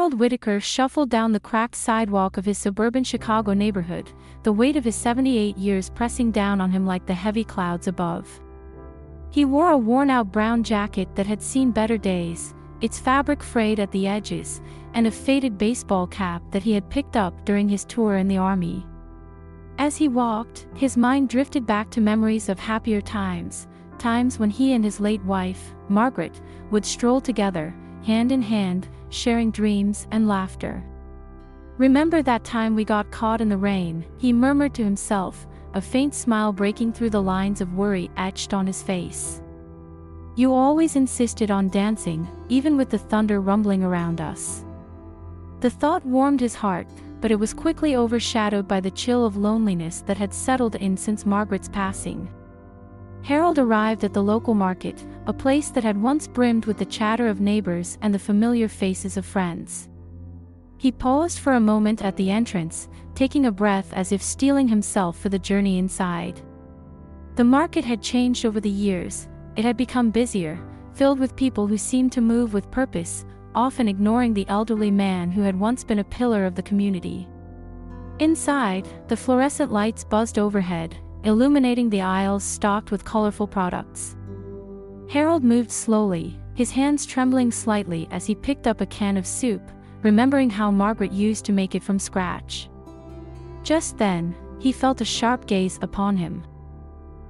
Harold Whitaker shuffled down the cracked sidewalk of his suburban Chicago neighborhood, the weight of his 78 years pressing down on him like the heavy clouds above. He wore a worn-out brown jacket that had seen better days, its fabric frayed at the edges, and a faded baseball cap that he had picked up during his tour in the Army. As he walked, his mind drifted back to memories of happier times, times when he and his late wife, Margaret, would stroll together, hand in hand, sharing dreams and laughter. "Remember that time we got caught in the rain?" he murmured to himself, a faint smile breaking through the lines of worry etched on his face. "You always insisted on dancing, even with the thunder rumbling around us." The thought warmed his heart, but it was quickly overshadowed by the chill of loneliness that had settled in since Margaret's passing. Harold arrived at the local market, a place that had once brimmed with the chatter of neighbors and the familiar faces of friends. He paused for a moment at the entrance, taking a breath as if steeling himself for the journey inside. The market had changed over the years. It had become busier, filled with people who seemed to move with purpose, often ignoring the elderly man who had once been a pillar of the community. Inside, the fluorescent lights buzzed overhead, illuminating the aisles stocked with colorful products. Harold moved slowly, his hands trembling slightly as he picked up a can of soup, remembering how Margaret used to make it from scratch. Just then, he felt a sharp gaze upon him.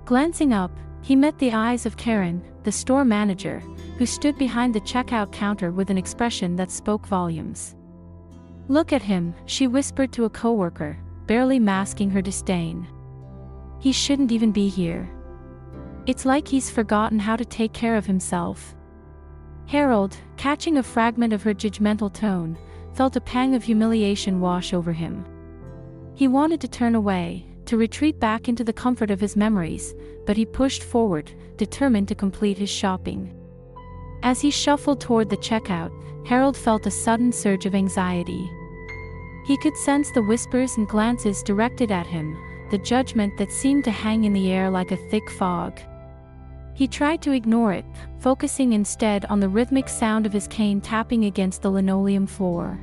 Glancing up, he met the eyes of Karen, the store manager, who stood behind the checkout counter with an expression that spoke volumes. "Look at him," she whispered to a coworker, barely masking her disdain. "He shouldn't even be here. It's like he's forgotten how to take care of himself." Harold, catching a fragment of her judgmental tone, felt a pang of humiliation wash over him. He wanted to turn away, to retreat back into the comfort of his memories, but he pushed forward, determined to complete his shopping. As he shuffled toward the checkout, Harold felt a sudden surge of anxiety. He could sense the whispers and glances directed at him, the judgment that seemed to hang in the air like a thick fog. He tried to ignore it, focusing instead on the rhythmic sound of his cane tapping against the linoleum floor.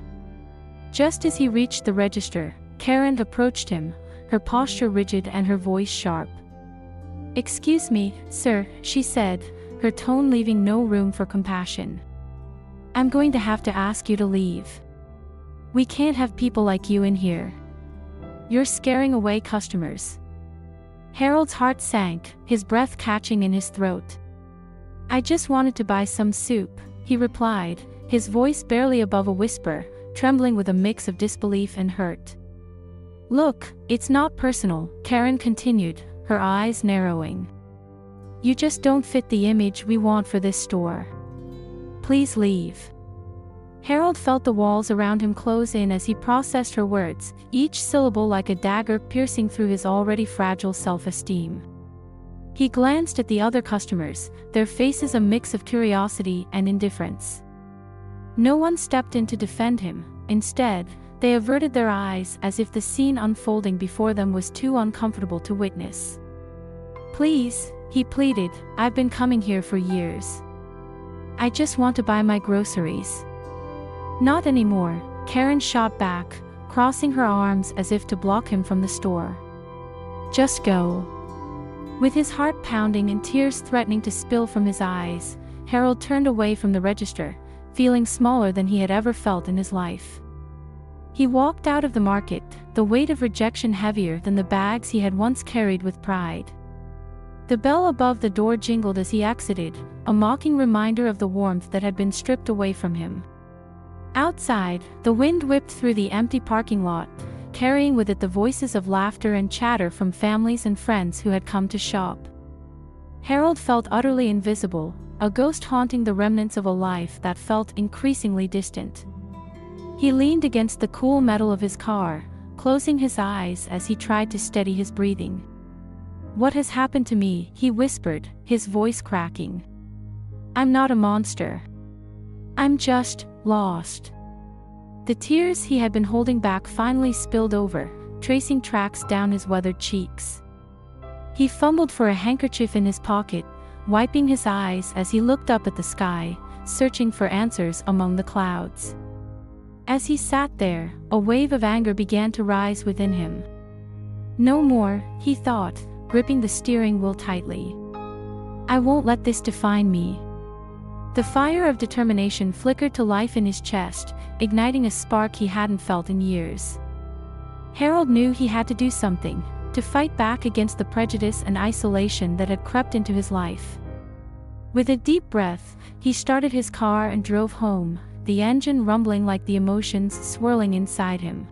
Just as he reached the register, Karen approached him, her posture rigid and her voice sharp. "Excuse me, sir," she said, her tone leaving no room for compassion. "I'm going to have to ask you to leave. We can't have people like you in here. You're scaring away customers." Harold's heart sank, his breath catching in his throat. "I just wanted to buy some soup," he replied, his voice barely above a whisper, trembling with a mix of disbelief and hurt. "Look, it's not personal," Karen continued, her eyes narrowing. "You just don't fit the image we want for this store. Please leave." Harold felt the walls around him close in as he processed her words, each syllable like a dagger piercing through his already fragile self-esteem. He glanced at the other customers, their faces a mix of curiosity and indifference. No one stepped in to defend him. Instead, they averted their eyes as if the scene unfolding before them was too uncomfortable to witness. "Please," he pleaded, "I've been coming here for years. I just want to buy my groceries." "Not anymore," Karen shot back, crossing her arms as if to block him from the store. "Just go." With his heart pounding and tears threatening to spill from his eyes, Harold turned away from the register, feeling smaller than he had ever felt in his life. He walked out of the market, the weight of rejection heavier than the bags he had once carried with pride. The bell above the door jingled as he exited, a mocking reminder of the warmth that had been stripped away from him. Outside, the wind whipped through the empty parking lot, carrying with it the voices of laughter and chatter from families and friends who had come to shop. Harold felt utterly invisible, a ghost haunting the remnants of a life that felt increasingly distant. He leaned against the cool metal of his car, closing his eyes as he tried to steady his breathing. "What has happened to me?" he whispered, his voice cracking. "I'm not a monster. I'm just lost." The tears he had been holding back finally spilled over, tracing tracks down his weathered cheeks. He fumbled for a handkerchief in his pocket, wiping his eyes as he looked up at the sky, searching for answers among the clouds. As he sat there, a wave of anger began to rise within him. No more, he thought, gripping the steering wheel tightly. I won't let this define me. The fire of determination flickered to life in his chest, igniting a spark he hadn't felt in years. Harold knew he had to do something, to fight back against the prejudice and isolation that had crept into his life. With a deep breath, he started his car and drove home, the engine rumbling like the emotions swirling inside him.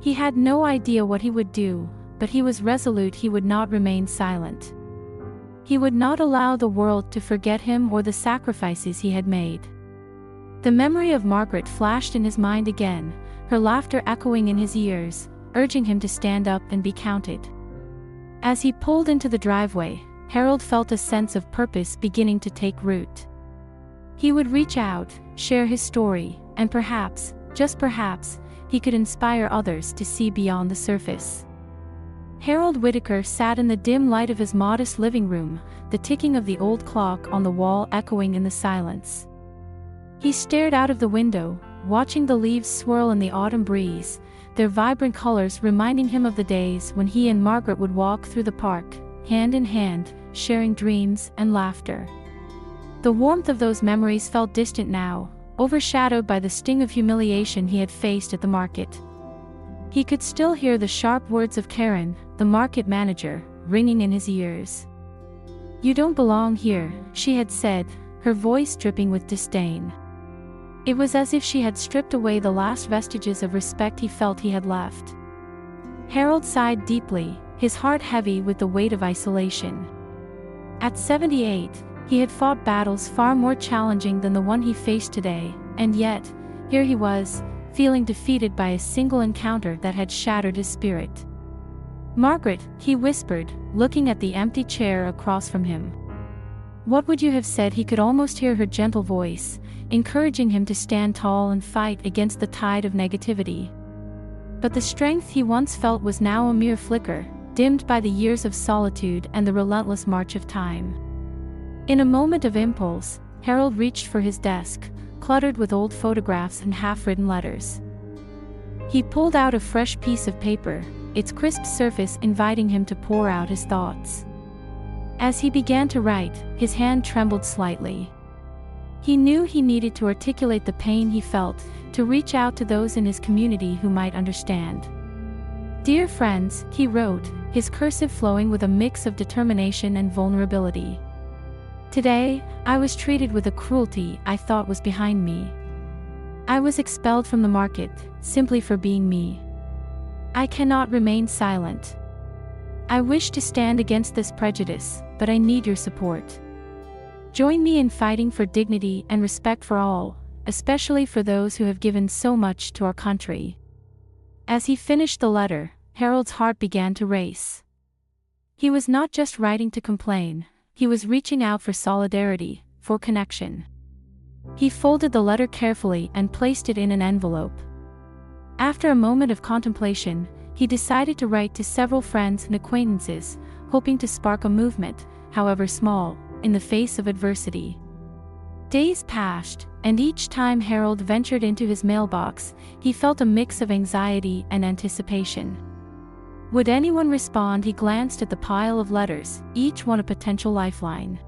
He had no idea what he would do, but he was resolute he would not remain silent. He would not allow the world to forget him or the sacrifices he had made. The memory of Margaret flashed in his mind again, her laughter echoing in his ears, urging him to stand up and be counted. As he pulled into the driveway, Harold felt a sense of purpose beginning to take root. He would reach out, share his story, and perhaps, just perhaps, he could inspire others to see beyond the surface. Harold Whitaker sat in the dim light of his modest living room, the ticking of the old clock on the wall echoing in the silence. He stared out of the window, watching the leaves swirl in the autumn breeze, their vibrant colors reminding him of the days when he and Margaret would walk through the park, hand in hand, sharing dreams and laughter. The warmth of those memories felt distant now, overshadowed by the sting of humiliation he had faced at the market. He could still hear the sharp words of Karen, the market manager, ringing in his ears. "You don't belong here," she had said, her voice dripping with disdain. It was as if she had stripped away the last vestiges of respect he felt he had left. Harold sighed deeply, his heart heavy with the weight of isolation. At 78, he had fought battles far more challenging than the one he faced today, and yet, here he was, feeling defeated by a single encounter that had shattered his spirit. "Margaret," he whispered, looking at the empty chair across from him. What would you have said? He could almost hear her gentle voice, encouraging him to stand tall and fight against the tide of negativity. But the strength he once felt was now a mere flicker, dimmed by the years of solitude and the relentless march of time. In a moment of impulse, Harold reached for his desk, cluttered with old photographs and half-written letters. He pulled out a fresh piece of paper, its crisp surface inviting him to pour out his thoughts. As he began to write, his hand trembled slightly. He knew he needed to articulate the pain he felt, to reach out to those in his community who might understand. "Dear friends," he wrote, his cursive flowing with a mix of determination and vulnerability. "Today, I was treated with a cruelty I thought was behind me. I was expelled from the market, simply for being me. I cannot remain silent. I wish to stand against this prejudice, but I need your support. Join me in fighting for dignity and respect for all, especially for those who have given so much to our country." As he finished the letter, Harold's heart began to race. He was not just writing to complain, he was reaching out for solidarity, for connection. He folded the letter carefully and placed it in an envelope. After a moment of contemplation, he decided to write to several friends and acquaintances, hoping to spark a movement, however small, in the face of adversity. Days passed, and each time Harold ventured into his mailbox, he felt a mix of anxiety and anticipation. Would anyone respond? He glanced at the pile of letters, each one a potential lifeline.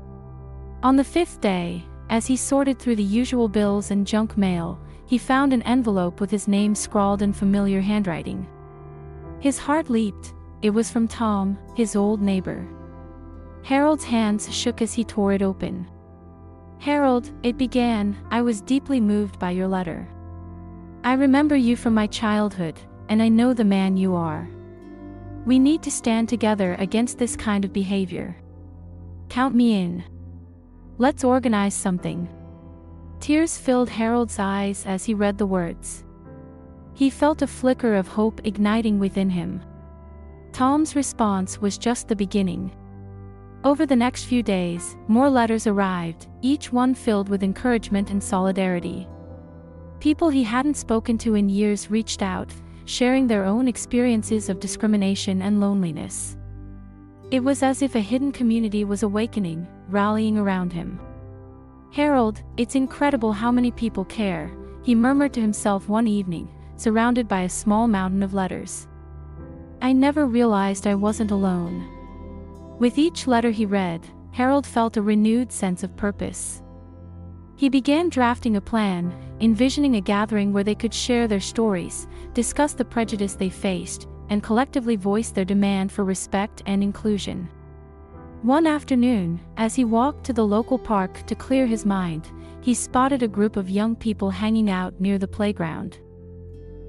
On the fifth day, as he sorted through the usual bills and junk mail, he found an envelope with his name scrawled in familiar handwriting. His heart leaped. It was from Tom, his old neighbor. Harold's hands shook as he tore it open. "Harold," it began, "I was deeply moved by your letter. I remember you from my childhood, and I know the man you are. We need to stand together against this kind of behavior. Count me in. Let's organize something." Tears filled Harold's eyes as he read the words. He felt a flicker of hope igniting within him. Tom's response was just the beginning. Over the next few days, more letters arrived, each one filled with encouragement and solidarity. People he hadn't spoken to in years reached out, sharing their own experiences of discrimination and loneliness. It was as if a hidden community was awakening, rallying around him. "Harold, it's incredible how many people care," he murmured to himself one evening, surrounded by a small mountain of letters. I never realized I wasn't alone. With each letter he read, Harold felt a renewed sense of purpose. He began drafting a plan, envisioning a gathering where they could share their stories, discuss the prejudice they faced, and collectively voice their demand for respect and inclusion. One afternoon, as he walked to the local park to clear his mind, he spotted a group of young people hanging out near the playground.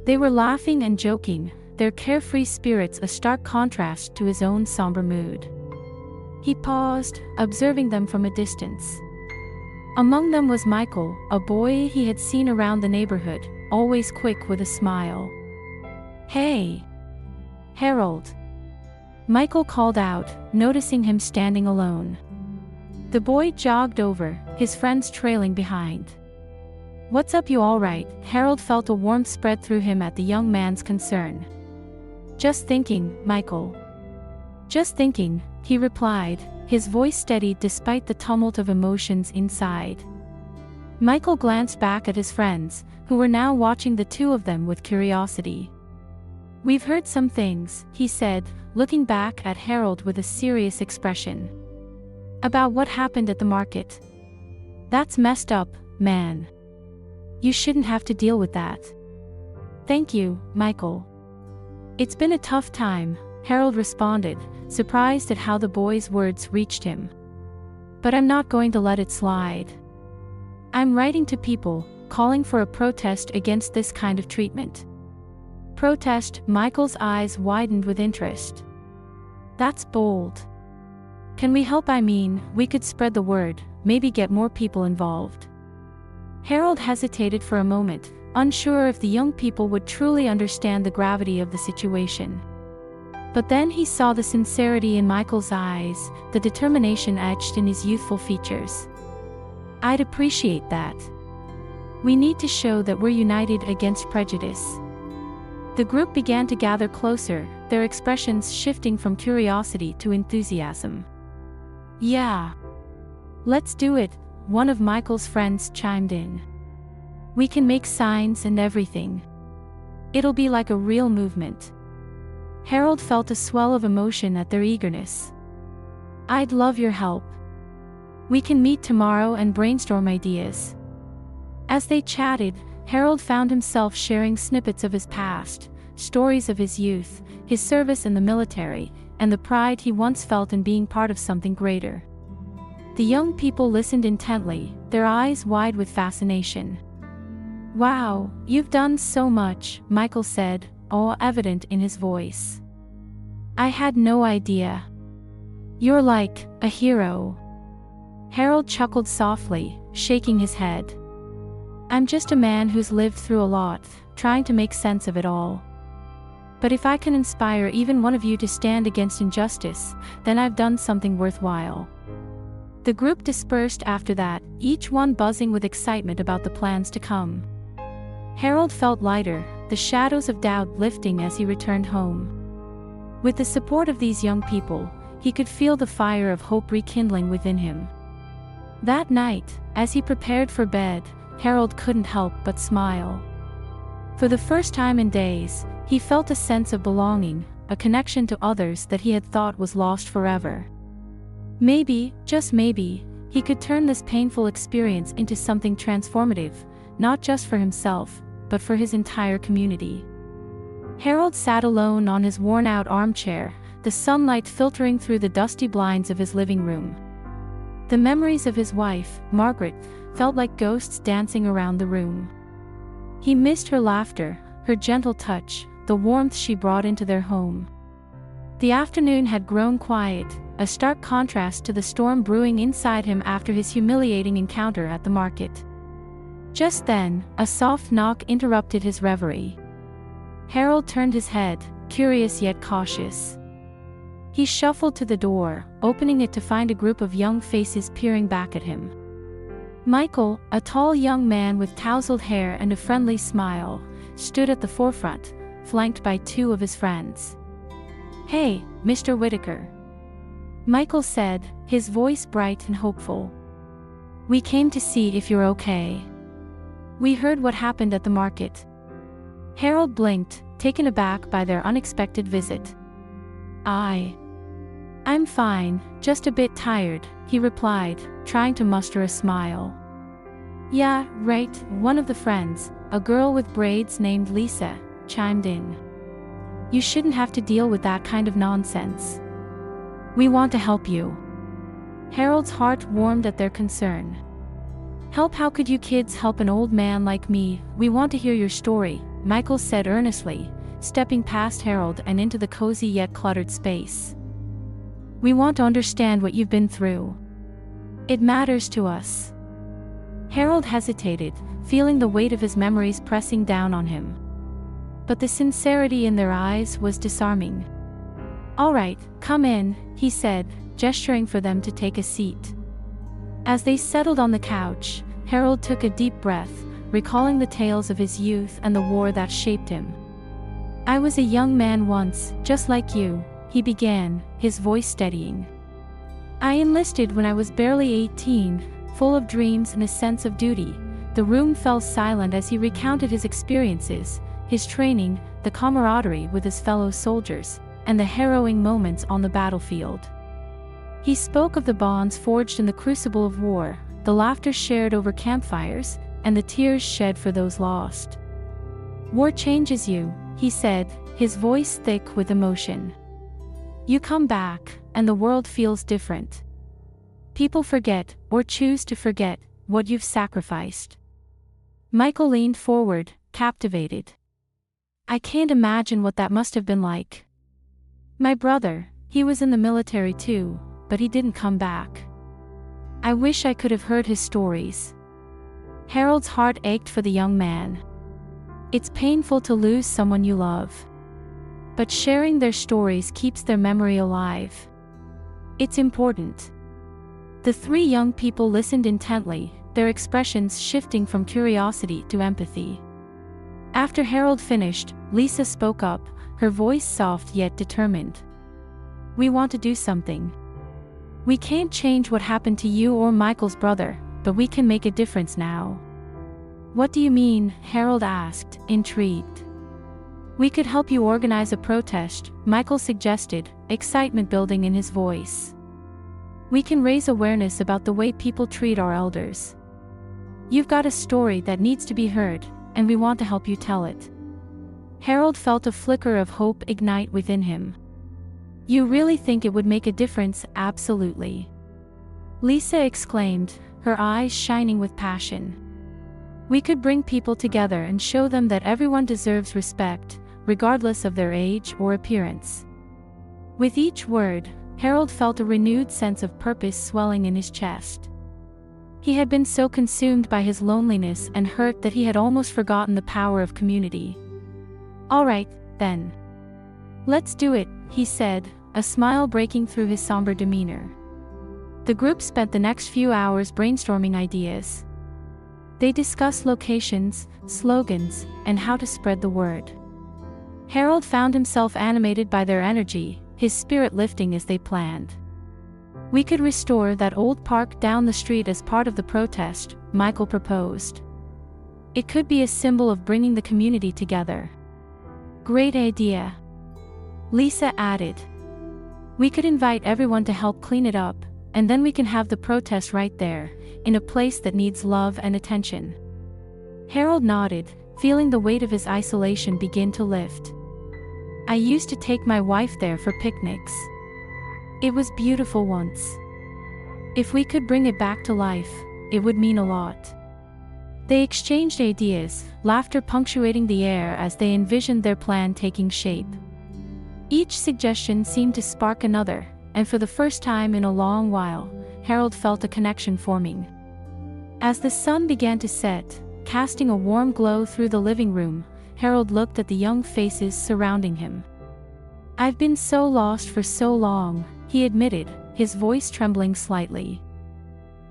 They were laughing and joking, their carefree spirits a stark contrast to his own somber mood. He paused, observing them from a distance. Among them was Michael, a boy he had seen around the neighborhood, always quick with a smile. Hey, Harold! Michael called out, noticing him standing alone. The boy jogged over, his friends trailing behind. What's up, you all right? Harold felt a warmth spread through him at the young man's concern. Just thinking, Michael. Just thinking, he replied, his voice steady despite the tumult of emotions inside. Michael glanced back at his friends, who were now watching the two of them with curiosity. We've heard some things, he said, looking back at Harold with a serious expression. About what happened at the market. That's messed up, man. You shouldn't have to deal with that. Thank you, Michael. It's been a tough time, Harold responded, surprised at how the boy's words reached him. But I'm not going to let it slide. I'm writing to people, calling for a protest against this kind of treatment. Protest? Michael's eyes widened with interest. That's bold. Can we help? I mean, we could spread the word, maybe get more people involved. Harold hesitated for a moment, unsure if the young people would truly understand the gravity of the situation. But then he saw the sincerity in Michael's eyes, the determination etched in his youthful features. I'd appreciate that. We need to show that we're united against prejudice. The group began to gather closer, their expressions shifting from curiosity to enthusiasm. Yeah. Let's do it, one of Michael's friends chimed in. We can make signs and everything. It'll be like a real movement. Harold felt a swell of emotion at their eagerness. I'd love your help. We can meet tomorrow and brainstorm ideas. As they chatted, Harold found himself sharing snippets of his past, stories of his youth, his service in the military, and the pride he once felt in being part of something greater. The young people listened intently, their eyes wide with fascination. Wow, you've done so much, Michael said, awe evident in his voice. I had no idea. You're like a hero. Harold chuckled softly, shaking his head. I'm just a man who's lived through a lot, trying to make sense of it all. But if I can inspire even one of you to stand against injustice, then I've done something worthwhile. The group dispersed after that, each one buzzing with excitement about the plans to come. Harold felt lighter, the shadows of doubt lifting as he returned home. With the support of these young people, he could feel the fire of hope rekindling within him. That night, as he prepared for bed, Harold couldn't help but smile. For the first time in days, he felt a sense of belonging, a connection to others that he had thought was lost forever. Maybe, just maybe, he could turn this painful experience into something transformative, not just for himself, but for his entire community. Harold sat alone on his worn-out armchair, the sunlight filtering through the dusty blinds of his living room. The memories of his wife, Margaret, felt like ghosts dancing around the room. He missed her laughter, her gentle touch, the warmth she brought into their home. The afternoon had grown quiet, a stark contrast to the storm brewing inside him after his humiliating encounter at the market. Just then, a soft knock interrupted his reverie. Harold turned his head, curious yet cautious. He shuffled to the door, opening it to find a group of young faces peering back at him. Michael, a tall young man with tousled hair and a friendly smile, stood at the forefront, flanked by two of his friends. Hey, Mr. Whitaker. Michael said, his voice bright and hopeful. We came to see if you're okay. We heard what happened at the market. Harold blinked, taken aback by their unexpected visit. I'm fine, just a bit tired, he replied, trying to muster a smile. Yeah, right, one of the friends, a girl with braids named Lisa, chimed in. You shouldn't have to deal with that kind of nonsense. We want to help you. Harold's heart warmed at their concern. Help? How could you kids help an old man like me? We want to hear your story, Michael said earnestly, stepping past Harold and into the cozy yet cluttered space. We want to understand what you've been through. It matters to us. Harold hesitated, feeling the weight of his memories pressing down on him. But the sincerity in their eyes was disarming. All right, come in, he said, gesturing for them to take a seat. As they settled on the couch, Harold took a deep breath, recalling the tales of his youth and the war that shaped him. I was a young man once, just like you, he began, his voice steadying. I enlisted when I was barely 18, full of dreams and a sense of duty. The room fell silent as he recounted his experiences, his training, the camaraderie with his fellow soldiers, and the harrowing moments on the battlefield. He spoke of the bonds forged in the crucible of war, the laughter shared over campfires, and the tears shed for those lost. War changes you, he said, his voice thick with emotion. You come back, and the world feels different. People forget, or choose to forget, what you've sacrificed. Michael leaned forward, captivated. I can't imagine what that must have been like. My brother, he was in the military too, but he didn't come back. I wish I could have heard his stories. Harold's heart ached for the young man. It's painful to lose someone you love. But sharing their stories keeps their memory alive. It's important. The three young people listened intently, their expressions shifting from curiosity to empathy. After Harold finished, Lisa spoke up, her voice soft yet determined. We want to do something. We can't change what happened to you or Michael's brother, but we can make a difference now. What do you mean? Harold asked, intrigued. We could help you organize a protest, Michael suggested, excitement building in his voice. We can raise awareness about the way people treat our elders. You've got a story that needs to be heard, and we want to help you tell it. Harold felt a flicker of hope ignite within him. You really think it would make a difference? Absolutely. Lisa exclaimed, her eyes shining with passion. We could bring people together and show them that everyone deserves respect, regardless of their age or appearance. With each word, Harold felt a renewed sense of purpose swelling in his chest. He had been so consumed by his loneliness and hurt that he had almost forgotten the power of community. All right, then. Let's do it, he said, a smile breaking through his somber demeanor. The group spent the next few hours brainstorming ideas. They discussed locations, slogans, and how to spread the word. Harold found himself animated by their energy, his spirit lifting as they planned. We could restore that old park down the street as part of the protest, Michael proposed. It could be a symbol of bringing the community together. Great idea. Lisa added. We could invite everyone to help clean it up, and then we can have the protest right there, in a place that needs love and attention. Harold nodded, feeling the weight of his isolation begin to lift. I used to take my wife there for picnics. It was beautiful once. If we could bring it back to life, it would mean a lot. They exchanged ideas, laughter punctuating the air as they envisioned their plan taking shape. Each suggestion seemed to spark another, and for the first time in a long while, Harold felt a connection forming. As the sun began to set, casting a warm glow through the living room, Harold looked at the young faces surrounding him. I've been so lost for so long, he admitted, his voice trembling slightly.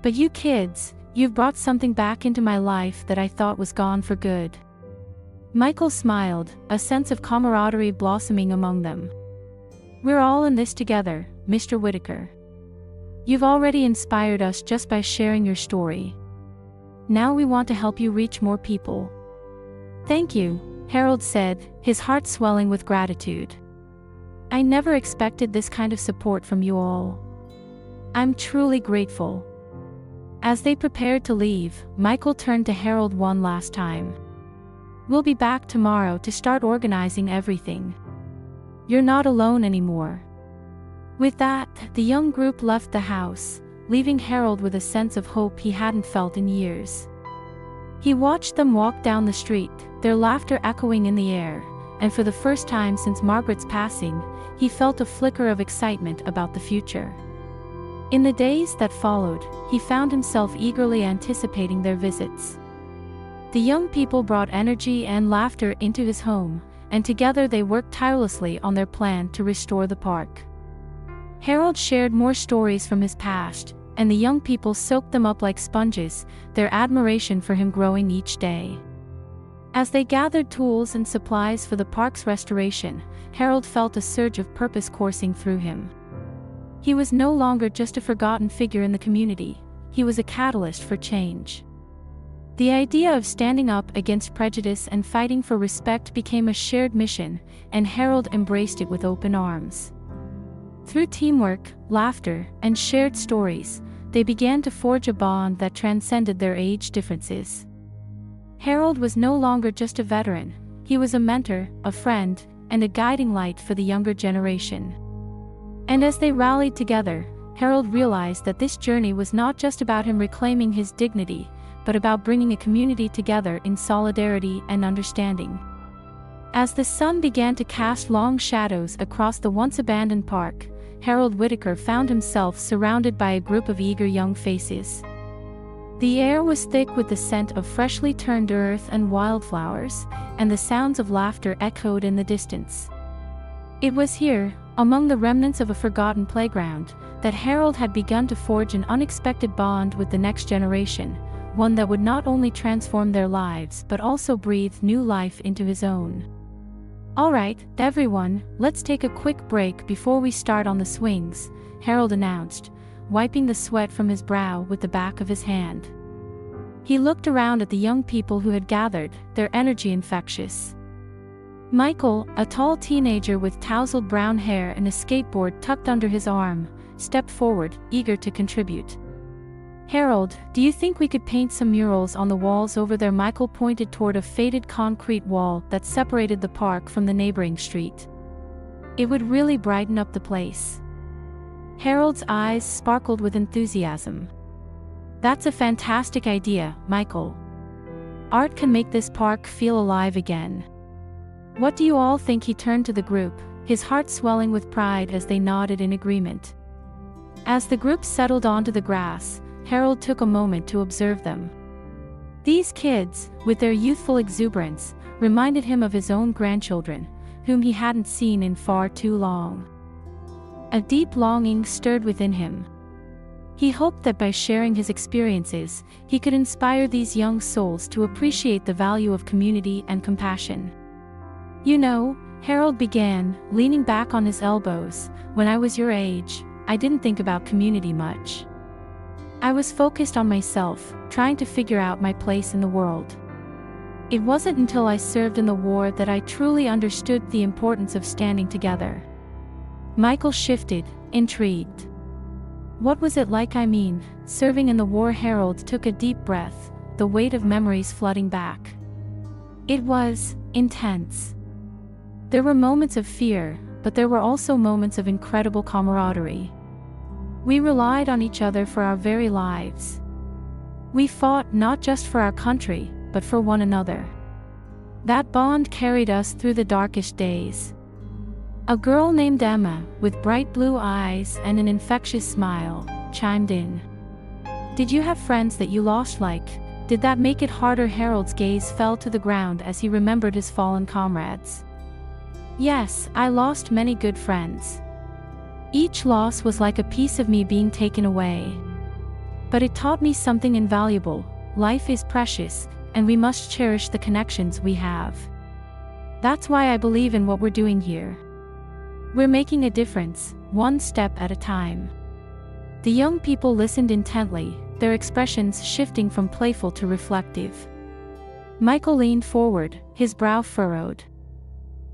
But you kids, you've brought something back into my life that I thought was gone for good. Michael smiled, a sense of camaraderie blossoming among them. We're all in this together, Mr. Whitaker. You've already inspired us just by sharing your story. Now we want to help you reach more people." "Thank you," Harold said, his heart swelling with gratitude. "I never expected this kind of support from you all. I'm truly grateful." As they prepared to leave, Michael turned to Harold one last time. "We'll be back tomorrow to start organizing everything. You're not alone anymore." With that, the young group left the house, leaving Harold with a sense of hope he hadn't felt in years. He watched them walk down the street, their laughter echoing in the air, and for the first time since Margaret's passing, he felt a flicker of excitement about the future. In the days that followed, he found himself eagerly anticipating their visits. The young people brought energy and laughter into his home, and together they worked tirelessly on their plan to restore the park. Harold shared more stories from his past, and the young people soaked them up like sponges, their admiration for him growing each day. As they gathered tools and supplies for the park's restoration, Harold felt a surge of purpose coursing through him. He was no longer just a forgotten figure in the community, he was a catalyst for change. The idea of standing up against prejudice and fighting for respect became a shared mission, and Harold embraced it with open arms. Through teamwork, laughter, and shared stories, they began to forge a bond that transcended their age differences. Harold was no longer just a veteran, he was a mentor, a friend, and a guiding light for the younger generation. And as they rallied together, Harold realized that this journey was not just about him reclaiming his dignity, but about bringing a community together in solidarity and understanding. As the sun began to cast long shadows across the once abandoned park, Harold Whitaker found himself surrounded by a group of eager young faces. The air was thick with the scent of freshly turned earth and wildflowers, and the sounds of laughter echoed in the distance. It was here, among the remnants of a forgotten playground, that Harold had begun to forge an unexpected bond with the next generation, one that would not only transform their lives but also breathe new life into his own. "All right, everyone, let's take a quick break before we start on the swings," Harold announced, wiping the sweat from his brow with the back of his hand. He looked around at the young people who had gathered, their energy infectious. Michael, a tall teenager with tousled brown hair and a skateboard tucked under his arm, stepped forward, eager to contribute. "Harold, do you think we could paint some murals on the walls over there?" Michael pointed toward a faded concrete wall that separated the park from the neighboring street. "It would really brighten up the place." Harold's eyes sparkled with enthusiasm. "That's a fantastic idea, Michael. Art can make this park feel alive again. What do you all think?" He turned to the group, his heart swelling with pride as they nodded in agreement. As the group settled onto the grass, Harold took a moment to observe them. These kids, with their youthful exuberance, reminded him of his own grandchildren, whom he hadn't seen in far too long. A deep longing stirred within him. He hoped that by sharing his experiences, he could inspire these young souls to appreciate the value of community and compassion. "You know," Harold began, leaning back on his elbows, "when I was your age, I didn't think about community much. I was focused on myself, trying to figure out my place in the world. It wasn't until I served in the war that I truly understood the importance of standing together." Michael shifted, intrigued. "What was it like? I mean, serving in the war?" Harold took a deep breath, the weight of memories flooding back. "It was intense. There were moments of fear, but there were also moments of incredible camaraderie. We relied on each other for our very lives. We fought not just for our country, but for one another. That bond carried us through the darkest days." A girl named Emma, with bright blue eyes and an infectious smile, chimed in. "Did you have friends that you lost? Did that make it harder?" Harold's gaze fell to the ground as he remembered his fallen comrades. "Yes, I lost many good friends. Each loss was like a piece of me being taken away. But it taught me something invaluable: life is precious, and we must cherish the connections we have. That's why I believe in what we're doing here. We're making a difference, one step at a time." The young people listened intently, their expressions shifting from playful to reflective. Michael leaned forward, his brow furrowed.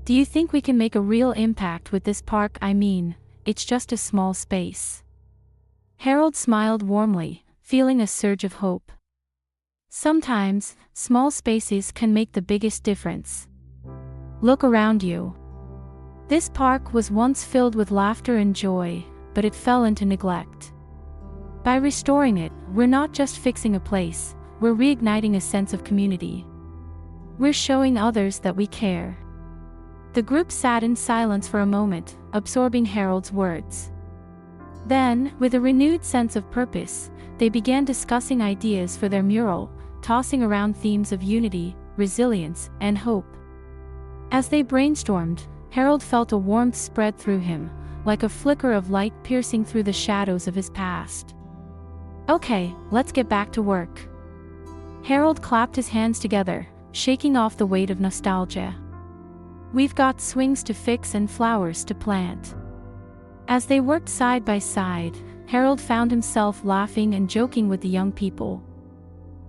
"Do you think we can make a real impact with this park? I mean, it's just a small space." Harold smiled warmly, feeling a surge of hope. "Sometimes, small spaces can make the biggest difference. Look around you. This park was once filled with laughter and joy, but it fell into neglect. By restoring it, we're not just fixing a place, we're reigniting a sense of community. We're showing others that we care." The group sat in silence for a moment, absorbing Harold's words. Then, with a renewed sense of purpose, they began discussing ideas for their mural, tossing around themes of unity, resilience, and hope. As they brainstormed, Harold felt a warmth spread through him, like a flicker of light piercing through the shadows of his past. "Okay, let's get back to work." Harold clapped his hands together, shaking off the weight of nostalgia. "We've got swings to fix and flowers to plant." As they worked side by side, Harold found himself laughing and joking with the young people.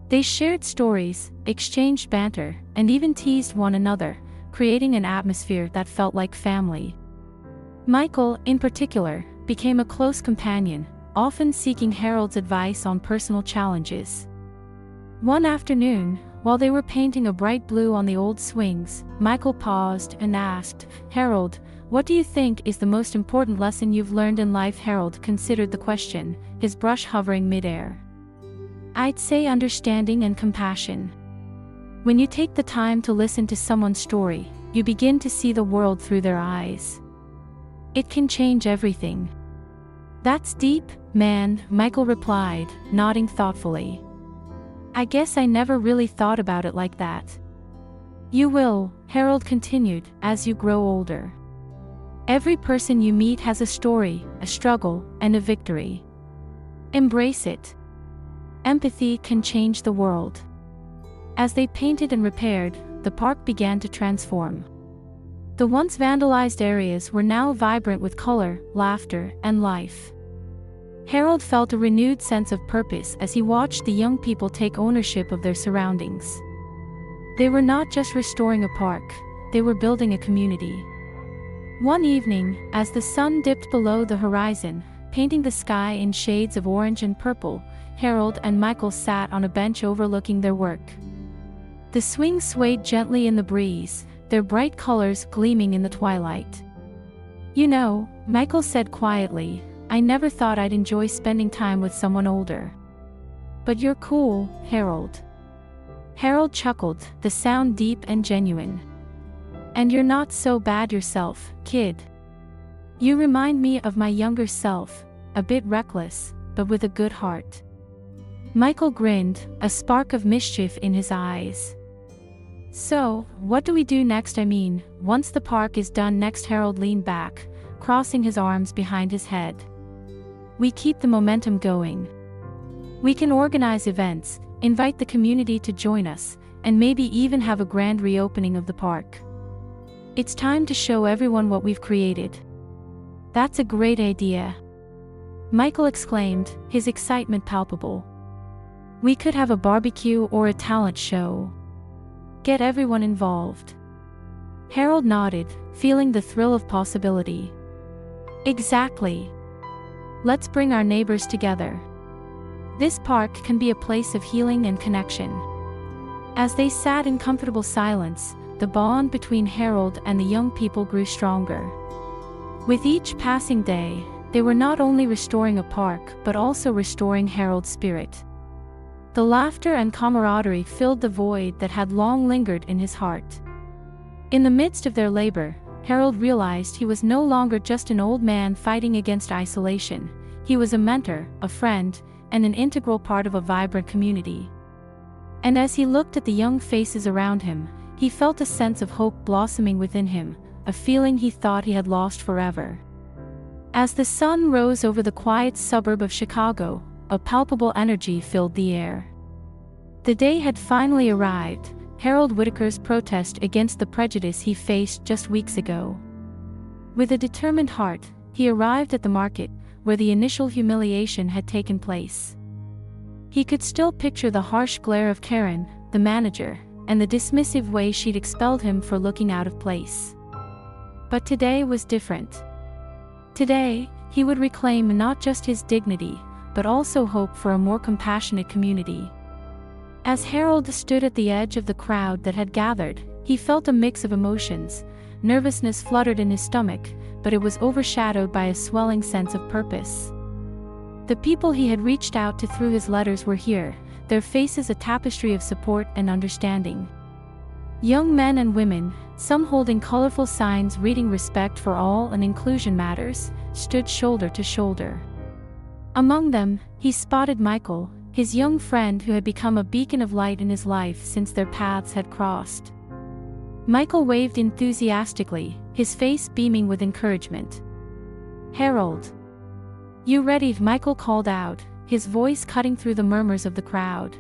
They shared stories, exchanged banter, and even teased one another, creating an atmosphere that felt like family. Michael, in particular, became a close companion, often seeking Harold's advice on personal challenges. One afternoon, while they were painting a bright blue on the old swings, Michael paused and asked, "Harold, what do you think is the most important lesson you've learned in life?" Harold considered the question, his brush hovering midair. "I'd say understanding and compassion. When you take the time to listen to someone's story, you begin to see the world through their eyes. It can change everything." "That's deep, man," Michael replied, nodding thoughtfully. "I guess I never really thought about it like that." "You will," Harold continued, "as you grow older. Every person you meet has a story, a struggle, and a victory. Embrace it. Empathy can change the world." As they painted and repaired, the park began to transform. The once vandalized areas were now vibrant with color, laughter, and life. Harold felt a renewed sense of purpose as he watched the young people take ownership of their surroundings. They were not just restoring a park, they were building a community. One evening, as the sun dipped below the horizon, painting the sky in shades of orange and purple, Harold and Michael sat on a bench overlooking their work. The swings swayed gently in the breeze, their bright colors gleaming in the twilight. "You know," Michael said quietly, "I never thought I'd enjoy spending time with someone older. But you're cool, Harold." Harold chuckled, the sound deep and genuine. "And you're not so bad yourself, kid. You remind me of my younger self, a bit reckless, but with a good heart." Michael grinned, a spark of mischief in his eyes. "So, what do we do next? I mean, once the park is done next?" Harold leaned back, crossing his arms behind his head. "We keep the momentum going. We can organize events, invite the community to join us, and maybe even have a grand reopening of the park. It's time to show everyone what we've created." "That's a great idea," Michael exclaimed, his excitement palpable. "We could have a barbecue or a talent show. Get everyone involved." Harold nodded, feeling the thrill of possibility. "Exactly. Let's bring our neighbors together. This park can be a place of healing and connection." As they sat in comfortable silence, the bond between Harold and the young people grew stronger. With each passing day, they were not only restoring a park but also restoring Harold's spirit. The laughter and camaraderie filled the void that had long lingered in his heart. In the midst of their labor, Harold realized he was no longer just an old man fighting against isolation. He was a mentor, a friend, and an integral part of a vibrant community. And as he looked at the young faces around him, he felt a sense of hope blossoming within him, a feeling he thought he had lost forever. As the sun rose over the quiet suburb of Chicago, a palpable energy filled the air. The day had finally arrived, Harold Whitaker's protest against the prejudice he faced just weeks ago. With a determined heart, he arrived at the market, where the initial humiliation had taken place. He could still picture the harsh glare of Karen, the manager, and the dismissive way she'd expelled him for looking out of place. But today was different. Today, he would reclaim not just his dignity, but also hope for a more compassionate community. As Harold stood at the edge of the crowd that had gathered, he felt a mix of emotions. Nervousness fluttered in his stomach, but it was overshadowed by a swelling sense of purpose. The people he had reached out to through his letters were here, their faces a tapestry of support and understanding. Young men and women, some holding colorful signs reading "Respect for all and inclusion matters," stood shoulder to shoulder. Among them, he spotted Michael, his young friend who had become a beacon of light in his life since their paths had crossed. Michael waved enthusiastically, his face beaming with encouragement. "Harold, you ready?" Michael called out, his voice cutting through the murmurs of the crowd.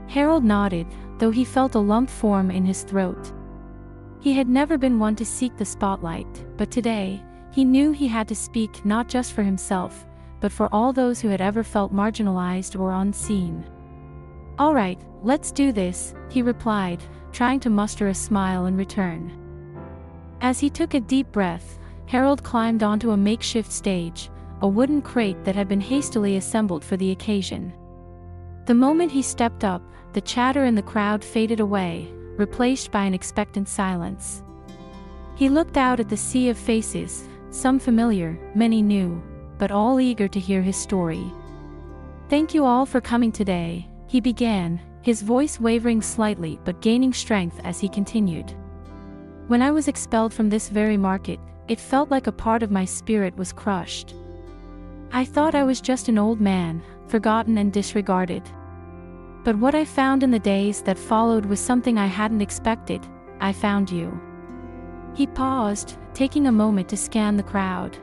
Harold nodded, though he felt a lump form in his throat. He had never been one to seek the spotlight, but today, he knew he had to speak not just for himself, but for all those who had ever felt marginalized or unseen. "All right, let's do this," he replied, trying to muster a smile in return. As he took a deep breath, Harold climbed onto a makeshift stage, a wooden crate that had been hastily assembled for the occasion. The moment he stepped up, the chatter in the crowd faded away, replaced by an expectant silence. He looked out at the sea of faces, some familiar, many new, but all eager to hear his story. "Thank you all for coming today," he began, his voice wavering slightly but gaining strength as he continued. "When I was expelled from this very market, it felt like a part of my spirit was crushed. I thought I was just an old man, forgotten and disregarded. But what I found in the days that followed was something I hadn't expected. I found you." He paused, taking a moment to scan the crowd.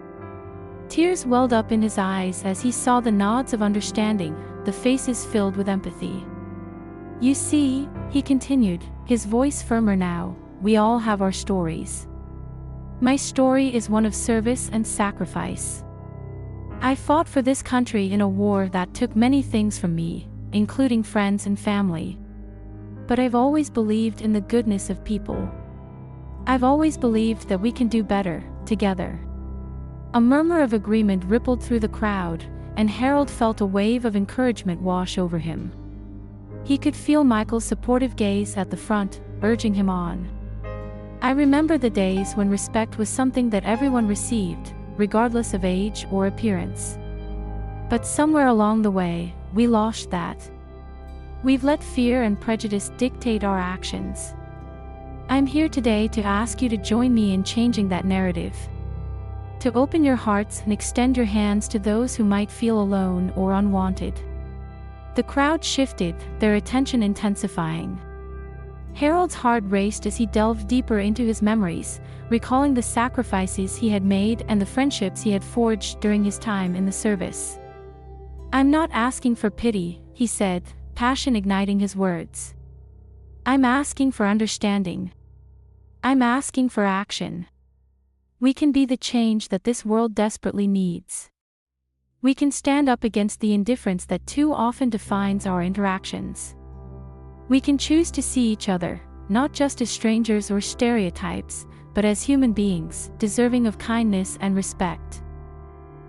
Tears welled up in his eyes as he saw the nods of understanding, the faces filled with empathy. "You see," he continued, his voice firmer now, "we all have our stories. My story is one of service and sacrifice. I fought for this country in a war that took many things from me, including friends and family. But I've always believed in the goodness of people. I've always believed that we can do better, together." A murmur of agreement rippled through the crowd, and Harold felt a wave of encouragement wash over him. He could feel Michael's supportive gaze at the front, urging him on. "I remember the days when respect was something that everyone received, regardless of age or appearance. But somewhere along the way, we lost that. We've let fear and prejudice dictate our actions. I'm here today to ask you to join me in changing that narrative. To open your hearts and extend your hands to those who might feel alone or unwanted." The crowd shifted, their attention intensifying. Harold's heart raced as he delved deeper into his memories, recalling the sacrifices he had made and the friendships he had forged during his time in the service. "I'm not asking for pity," he said, passion igniting his words. "I'm asking for understanding. I'm asking for action. We can be the change that this world desperately needs. We can stand up against the indifference that too often defines our interactions. We can choose to see each other, not just as strangers or stereotypes, but as human beings, deserving of kindness and respect."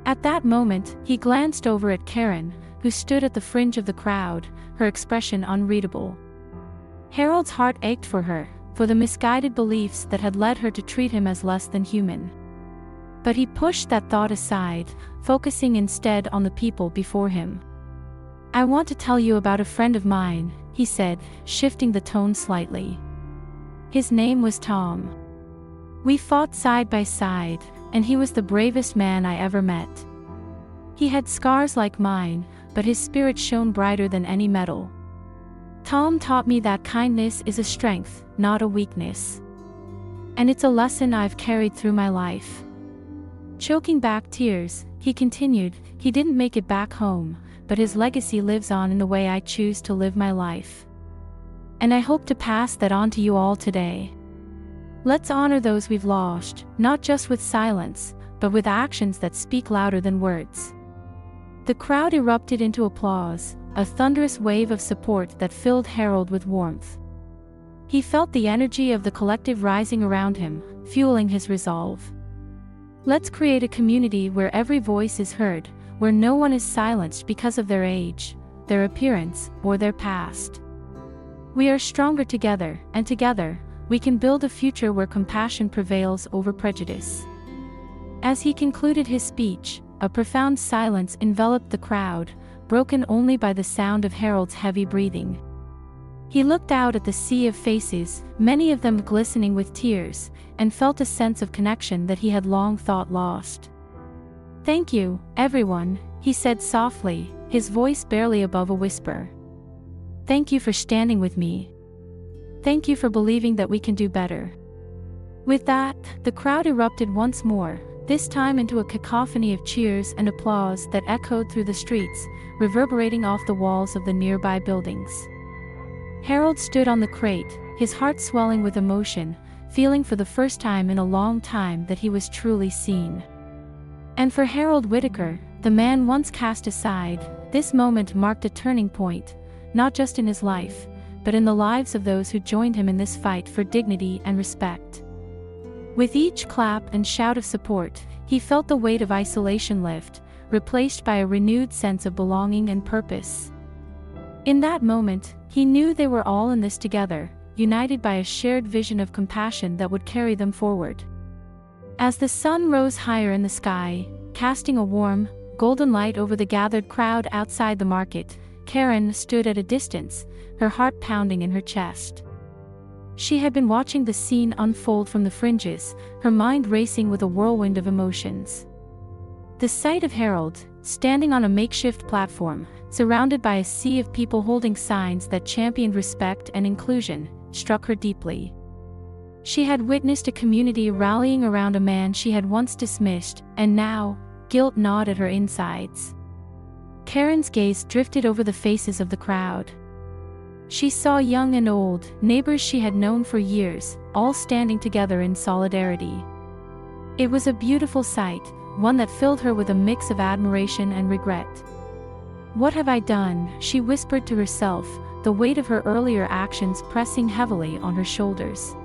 At that moment, he glanced over at Karen, who stood at the fringe of the crowd, her expression unreadable. Harold's heart ached for her, for the misguided beliefs that had led her to treat him as less than human. But he pushed that thought aside, focusing instead on the people before him. "I want to tell you about a friend of mine," he said, shifting the tone slightly. "His name was Tom. We fought side by side, and he was the bravest man I ever met. He had scars like mine, but his spirit shone brighter than any metal. Tom taught me that kindness is a strength, not a weakness. And it's a lesson I've carried through my life." Choking back tears, he continued, "He didn't make it back home, but his legacy lives on in the way I choose to live my life. And I hope to pass that on to you all today. Let's honor those we've lost, not just with silence, but with actions that speak louder than words." The crowd erupted into applause, a thunderous wave of support that filled Harold with warmth. He felt the energy of the collective rising around him, fueling his resolve. Let's create a community where every voice is heard, where no one is silenced because of their age, their appearance, or their past. We are stronger together, and together, we can build a future where compassion prevails over prejudice. As he concluded his speech, a profound silence enveloped the crowd, broken only by the sound of Harold's heavy breathing. He looked out at the sea of faces, many of them glistening with tears, and felt a sense of connection that he had long thought lost. "Thank you, everyone," he said softly, his voice barely above a whisper. "Thank you for standing with me. Thank you for believing that we can do better." With that, the crowd erupted once more, this time into a cacophony of cheers and applause that echoed through the streets, reverberating off the walls of the nearby buildings. Harold stood on the crate, his heart swelling with emotion, feeling for the first time in a long time that he was truly seen. And for Harold Whitaker, the man once cast aside, this moment marked a turning point, not just in his life, but in the lives of those who joined him in this fight for dignity and respect. With each clap and shout of support, he felt the weight of isolation lift, replaced by a renewed sense of belonging and purpose. In that moment, he knew they were all in this together, united by a shared vision of compassion that would carry them forward. As the sun rose higher in the sky, casting a warm, golden light over the gathered crowd outside the market, Karen stood at a distance, her heart pounding in her chest. She had been watching the scene unfold from the fringes, her mind racing with a whirlwind of emotions. The sight of Harold, standing on a makeshift platform, surrounded by a sea of people holding signs that championed respect and inclusion, struck her deeply. She had witnessed a community rallying around a man she had once dismissed, and now, guilt gnawed at her insides. Karen's gaze drifted over the faces of the crowd. She saw young and old, neighbors she had known for years, all standing together in solidarity. It was a beautiful sight, one that filled her with a mix of admiration and regret. "What have I done?" she whispered to herself, the weight of her earlier actions pressing heavily on her shoulders.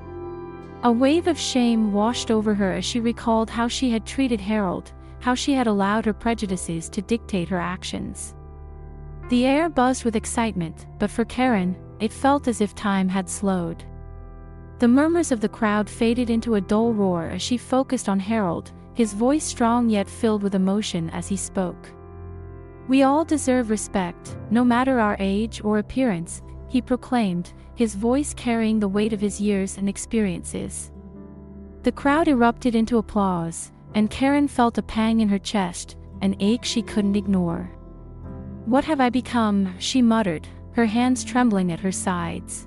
A wave of shame washed over her as she recalled how she had treated Harold, how she had allowed her prejudices to dictate her actions. The air buzzed with excitement, but for Karen, it felt as if time had slowed. The murmurs of the crowd faded into a dull roar as she focused on Harold, his voice strong yet filled with emotion as he spoke. "We all deserve respect, no matter our age or appearance," he proclaimed, his voice carrying the weight of his years and experiences. The crowd erupted into applause, and Karen felt a pang in her chest, an ache she couldn't ignore. "What have I become?" she muttered, her hands trembling at her sides.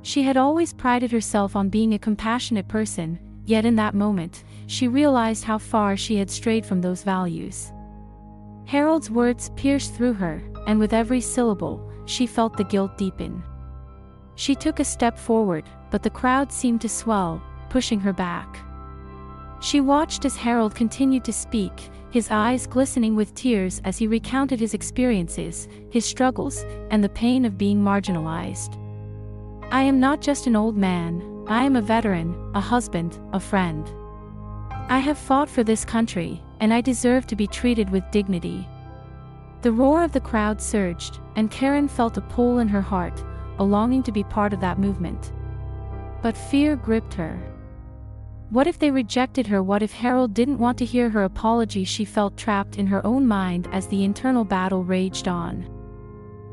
She had always prided herself on being a compassionate person, yet in that moment, she realized how far she had strayed from those values. Harold's words pierced through her, and with every syllable, she felt the guilt deepen. She took a step forward, but the crowd seemed to swell, pushing her back. She watched as Harold continued to speak, his eyes glistening with tears as he recounted his experiences, his struggles, and the pain of being marginalized. "I am not just an old man, I am a veteran, a husband, a friend. I have fought for this country, and I deserve to be treated with dignity." The roar of the crowd surged, and Karen felt a pull in her heart, a longing to be part of that movement. But fear gripped her. What if they rejected her? What if Harold didn't want to hear her apology? She felt trapped in her own mind as the internal battle raged on.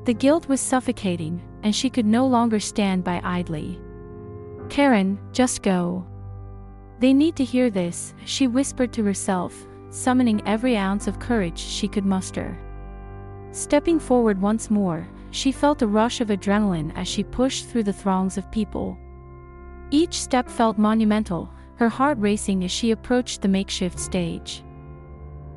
The guilt was suffocating, and she could no longer stand by idly. "Karen, just go. They need to hear this," she whispered to herself, summoning every ounce of courage she could muster. Stepping forward once more, she felt a rush of adrenaline as she pushed through the throngs of people. Each step felt monumental, her heart racing as she approached the makeshift stage.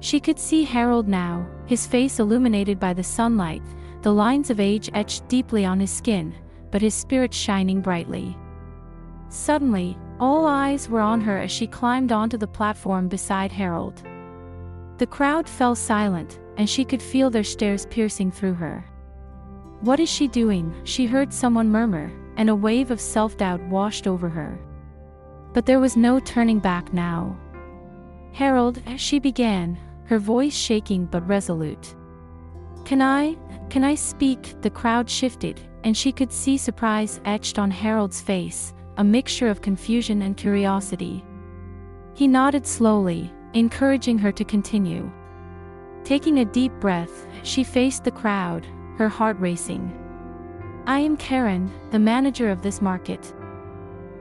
She could see Harold now, his face illuminated by the sunlight, the lines of age etched deeply on his skin, but his spirit shining brightly. Suddenly, all eyes were on her as she climbed onto the platform beside Harold. The crowd fell silent, and she could feel their stares piercing through her. "What is she doing?" she heard someone murmur, and a wave of self-doubt washed over her. But there was no turning back now. "Harold," she began, her voice shaking but resolute. Can I speak?" The crowd shifted, and she could see surprise etched on Harold's face, a mixture of confusion and curiosity. He nodded slowly, encouraging her to continue. Taking a deep breath, she faced the crowd, her heart racing. "I am Karen, the manager of this market.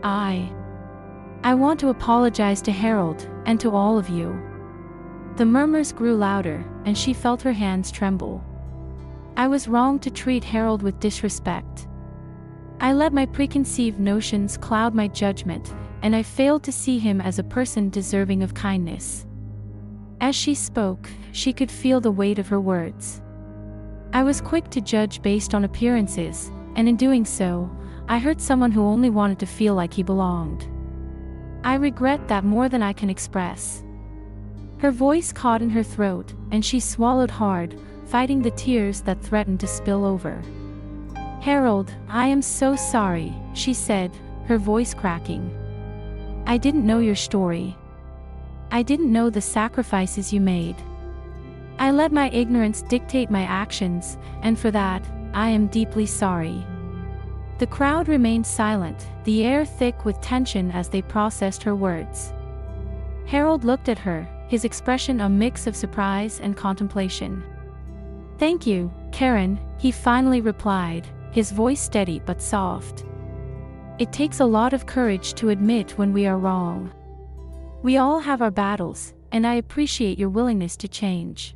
I want to apologize to Harold, and to all of you." The murmurs grew louder, and she felt her hands tremble. "I was wrong to treat Harold with disrespect. I let my preconceived notions cloud my judgment, and I failed to see him as a person deserving of kindness." As she spoke, she could feel the weight of her words. "I was quick to judge based on appearances, and in doing so, I hurt someone who only wanted to feel like he belonged. I regret that more than I can express." Her voice caught in her throat, and she swallowed hard, fighting the tears that threatened to spill over. "Harold, I am so sorry," she said, her voice cracking. "I didn't know your story. I didn't know the sacrifices you made. I let my ignorance dictate my actions, and for that, I am deeply sorry." The crowd remained silent, the air thick with tension as they processed her words. Harold looked at her, his expression a mix of surprise and contemplation. "Thank you, Karen," he finally replied, his voice steady but soft. "It takes a lot of courage to admit when we are wrong. We all have our battles, and I appreciate your willingness to change."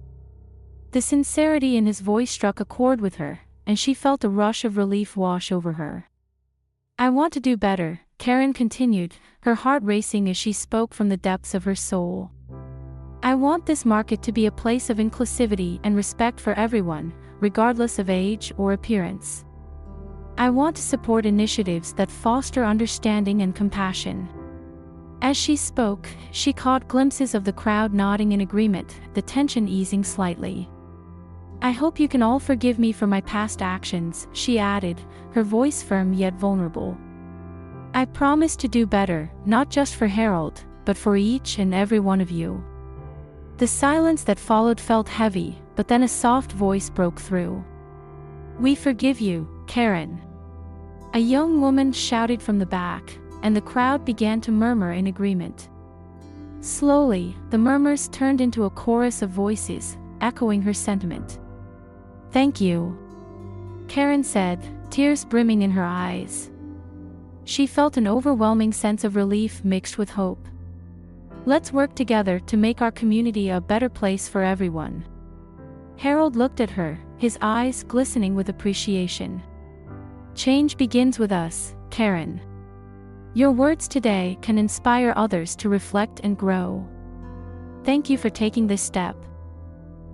The sincerity in his voice struck a chord with her, and she felt a rush of relief wash over her. "I want to do better," Karen continued, her heart racing as she spoke from the depths of her soul. "I want this market to be a place of inclusivity and respect for everyone, regardless of age or appearance. I want to support initiatives that foster understanding and compassion." As she spoke, she caught glimpses of the crowd nodding in agreement, the tension easing slightly. "I hope you can all forgive me for my past actions," she added, her voice firm yet vulnerable. "I promise to do better, not just for Harold, but for each and every one of you." The silence that followed felt heavy, but then a soft voice broke through. "We forgive you, Karen." A young woman shouted from the back, and the crowd began to murmur in agreement. Slowly, the murmurs turned into a chorus of voices, echoing her sentiment. "Thank you," Karen said, tears brimming in her eyes. She felt an overwhelming sense of relief mixed with hope. "Let's work together to make our community a better place for everyone." Harold looked at her, his eyes glistening with appreciation. "Change begins with us, Karen. Your words today can inspire others to reflect and grow. Thank you for taking this step."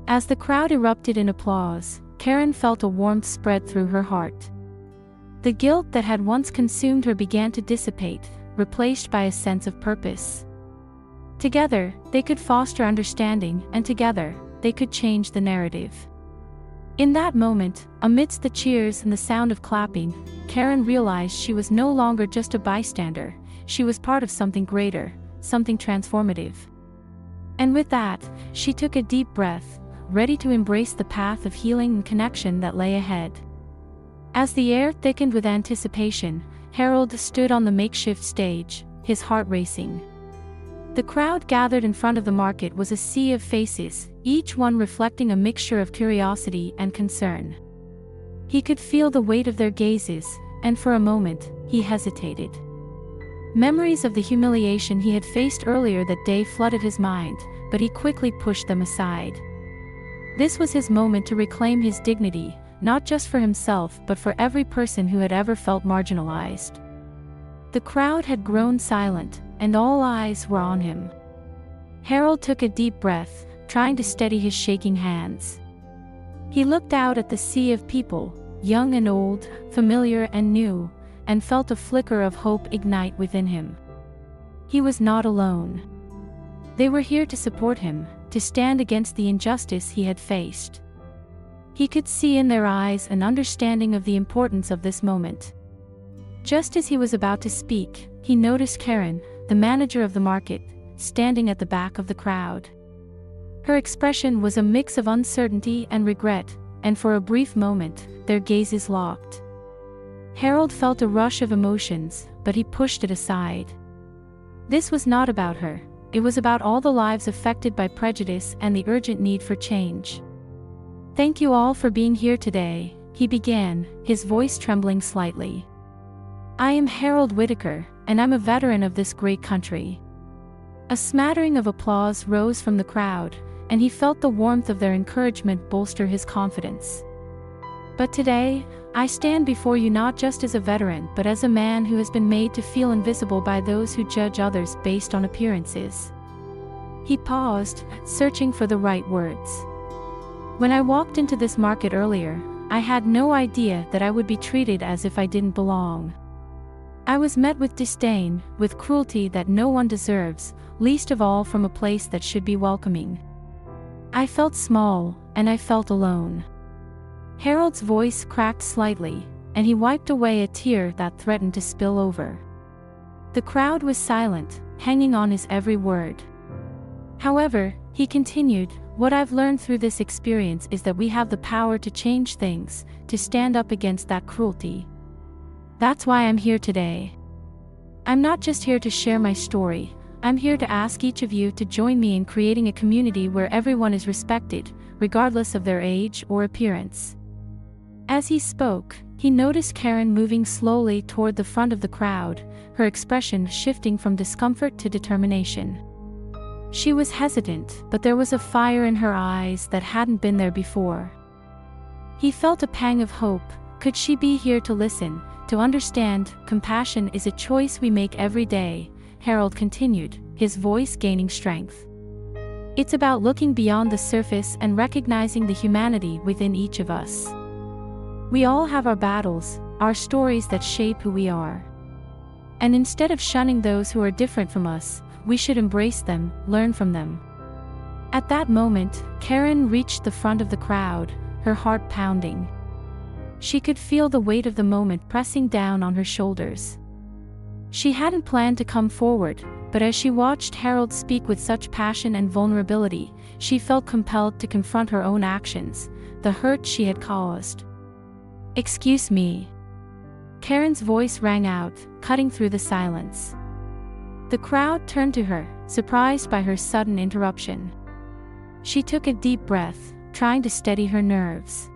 As the crowd erupted in applause, Karen felt a warmth spread through her heart. The guilt that had once consumed her began to dissipate, replaced by a sense of purpose. Together, they could foster understanding, and together, they could change the narrative. In that moment, amidst the cheers and the sound of clapping, Karen realized she was no longer just a bystander, she was part of something greater, something transformative. And with that, she took a deep breath, ready to embrace the path of healing and connection that lay ahead. As the air thickened with anticipation, Harold stood on the makeshift stage, his heart racing. The crowd gathered in front of the market was a sea of faces, each one reflecting a mixture of curiosity and concern. He could feel the weight of their gazes, and for a moment, he hesitated. Memories of the humiliation he had faced earlier that day flooded his mind, but he quickly pushed them aside. This was his moment to reclaim his dignity, not just for himself but for every person who had ever felt marginalized. The crowd had grown silent, and all eyes were on him. Harold took a deep breath, trying to steady his shaking hands. He looked out at the sea of people, young and old, familiar and new, and felt a flicker of hope ignite within him. He was not alone. They were here to support him, to stand against the injustice he had faced. He could see in their eyes an understanding of the importance of this moment. Just as he was about to speak, he noticed Karen, the manager of the market, standing at the back of the crowd. Her expression was a mix of uncertainty and regret, and for a brief moment, their gazes locked. Harold felt a rush of emotions, but he pushed it aside. This was not about her. It was about all the lives affected by prejudice and the urgent need for change. "Thank you all for being here today," he began, his voice trembling slightly. "I am Harold Whitaker, and I'm a veteran of this great country." A smattering of applause rose from the crowd, and he felt the warmth of their encouragement bolster his confidence. "But today, I stand before you not just as a veteran but as a man who has been made to feel invisible by those who judge others based on appearances." He paused, searching for the right words. "When I walked into this market earlier, I had no idea that I would be treated as if I didn't belong. I was met with disdain, with cruelty that no one deserves, least of all from a place that should be welcoming. I felt small, and I felt alone." Harold's voice cracked slightly, and he wiped away a tear that threatened to spill over. The crowd was silent, hanging on his every word. "However," he continued, "what I've learned through this experience is that we have the power to change things, to stand up against that cruelty. That's why I'm here today. I'm not just here to share my story. I'm here to ask each of you to join me in creating a community where everyone is respected, regardless of their age or appearance." As he spoke, he noticed Karen moving slowly toward the front of the crowd, her expression shifting from discomfort to determination. She was hesitant, but there was a fire in her eyes that hadn't been there before. He felt a pang of hope. Could she be here to listen, to understand? "Compassion is a choice we make every day," Harold continued, his voice gaining strength. "It's about looking beyond the surface and recognizing the humanity within each of us. We all have our battles, our stories that shape who we are. And instead of shunning those who are different from us, we should embrace them, learn from them." At that moment, Karen reached the front of the crowd, her heart pounding. She could feel the weight of the moment pressing down on her shoulders. She hadn't planned to come forward, but as she watched Harold speak with such passion and vulnerability, she felt compelled to confront her own actions, the hurt she had caused. "Excuse me." Karen's voice rang out, cutting through the silence. The crowd turned to her, surprised by her sudden interruption. She took a deep breath, trying to steady her nerves.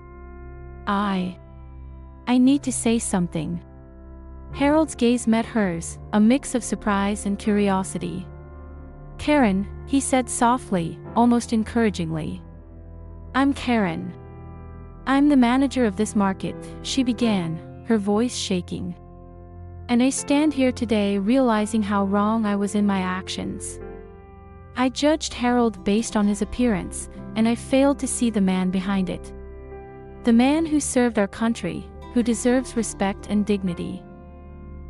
I need to say something." Harold's gaze met hers, a mix of surprise and curiosity. "Karen," he said softly, almost encouragingly. "I'm Karen. I'm the manager of this market," she began, her voice shaking. "And I stand here today realizing how wrong I was in my actions. I judged Harold based on his appearance, and I failed to see the man behind it. The man who served our country, who deserves respect and dignity."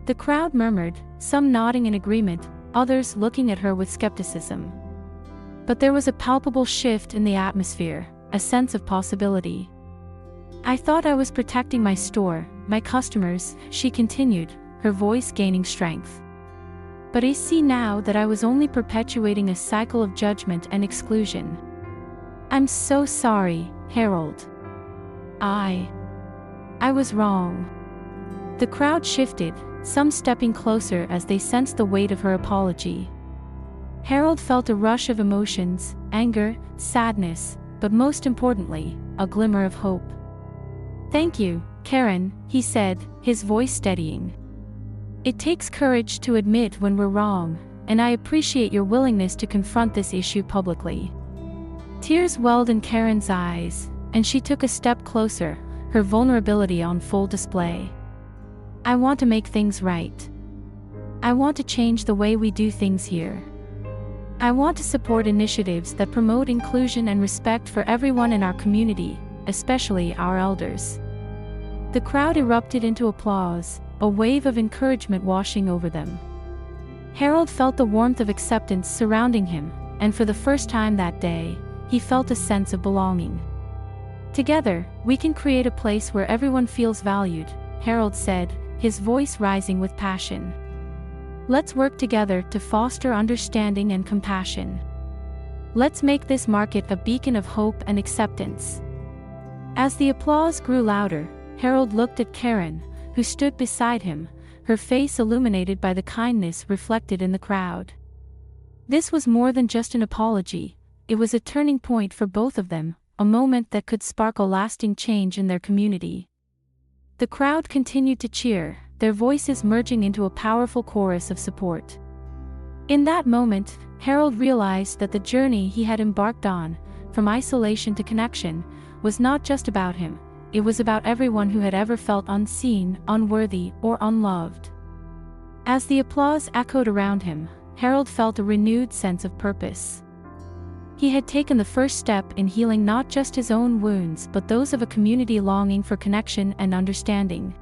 The crowd murmured, some nodding in agreement, others looking at her with skepticism. But there was a palpable shift in the atmosphere, a sense of possibility. "I thought I was protecting my store, my customers," she continued, her voice gaining strength. "But I see now that I was only perpetuating a cycle of judgment and exclusion. I'm so sorry, Harold. I was wrong." The crowd shifted, some stepping closer as they sensed the weight of her apology. Harold felt a rush of emotions, anger, sadness, but most importantly, a glimmer of hope. "Thank you, Karen," he said, his voice steadying. "It takes courage to admit when we're wrong, and I appreciate your willingness to confront this issue publicly." Tears welled in Karen's eyes, and she took a step closer, her vulnerability on full display. "I want to make things right. I want to change the way we do things here. I want to support initiatives that promote inclusion and respect for everyone in our community, especially our elders." The crowd erupted into applause, a wave of encouragement washing over them. Harold felt the warmth of acceptance surrounding him, and for the first time that day, he felt a sense of belonging. Together, we can create a place where everyone feels valued, Harold said, his voice rising with passion. Let's work together to foster understanding and compassion. Let's make this market a beacon of hope and acceptance. As the applause grew louder, Harold looked at Karen, who stood beside him, her face illuminated by the kindness reflected in the crowd. This was more than just an apology, it was a turning point for both of them, a moment that could spark a lasting change in their community. The crowd continued to cheer, their voices merging into a powerful chorus of support. In that moment, Harold realized that the journey he had embarked on, from isolation to connection, was not just about him, it was about everyone who had ever felt unseen, unworthy, or unloved. As the applause echoed around him, Harold felt a renewed sense of purpose. He had taken the first step in healing not just his own wounds but those of a community longing for connection and understanding.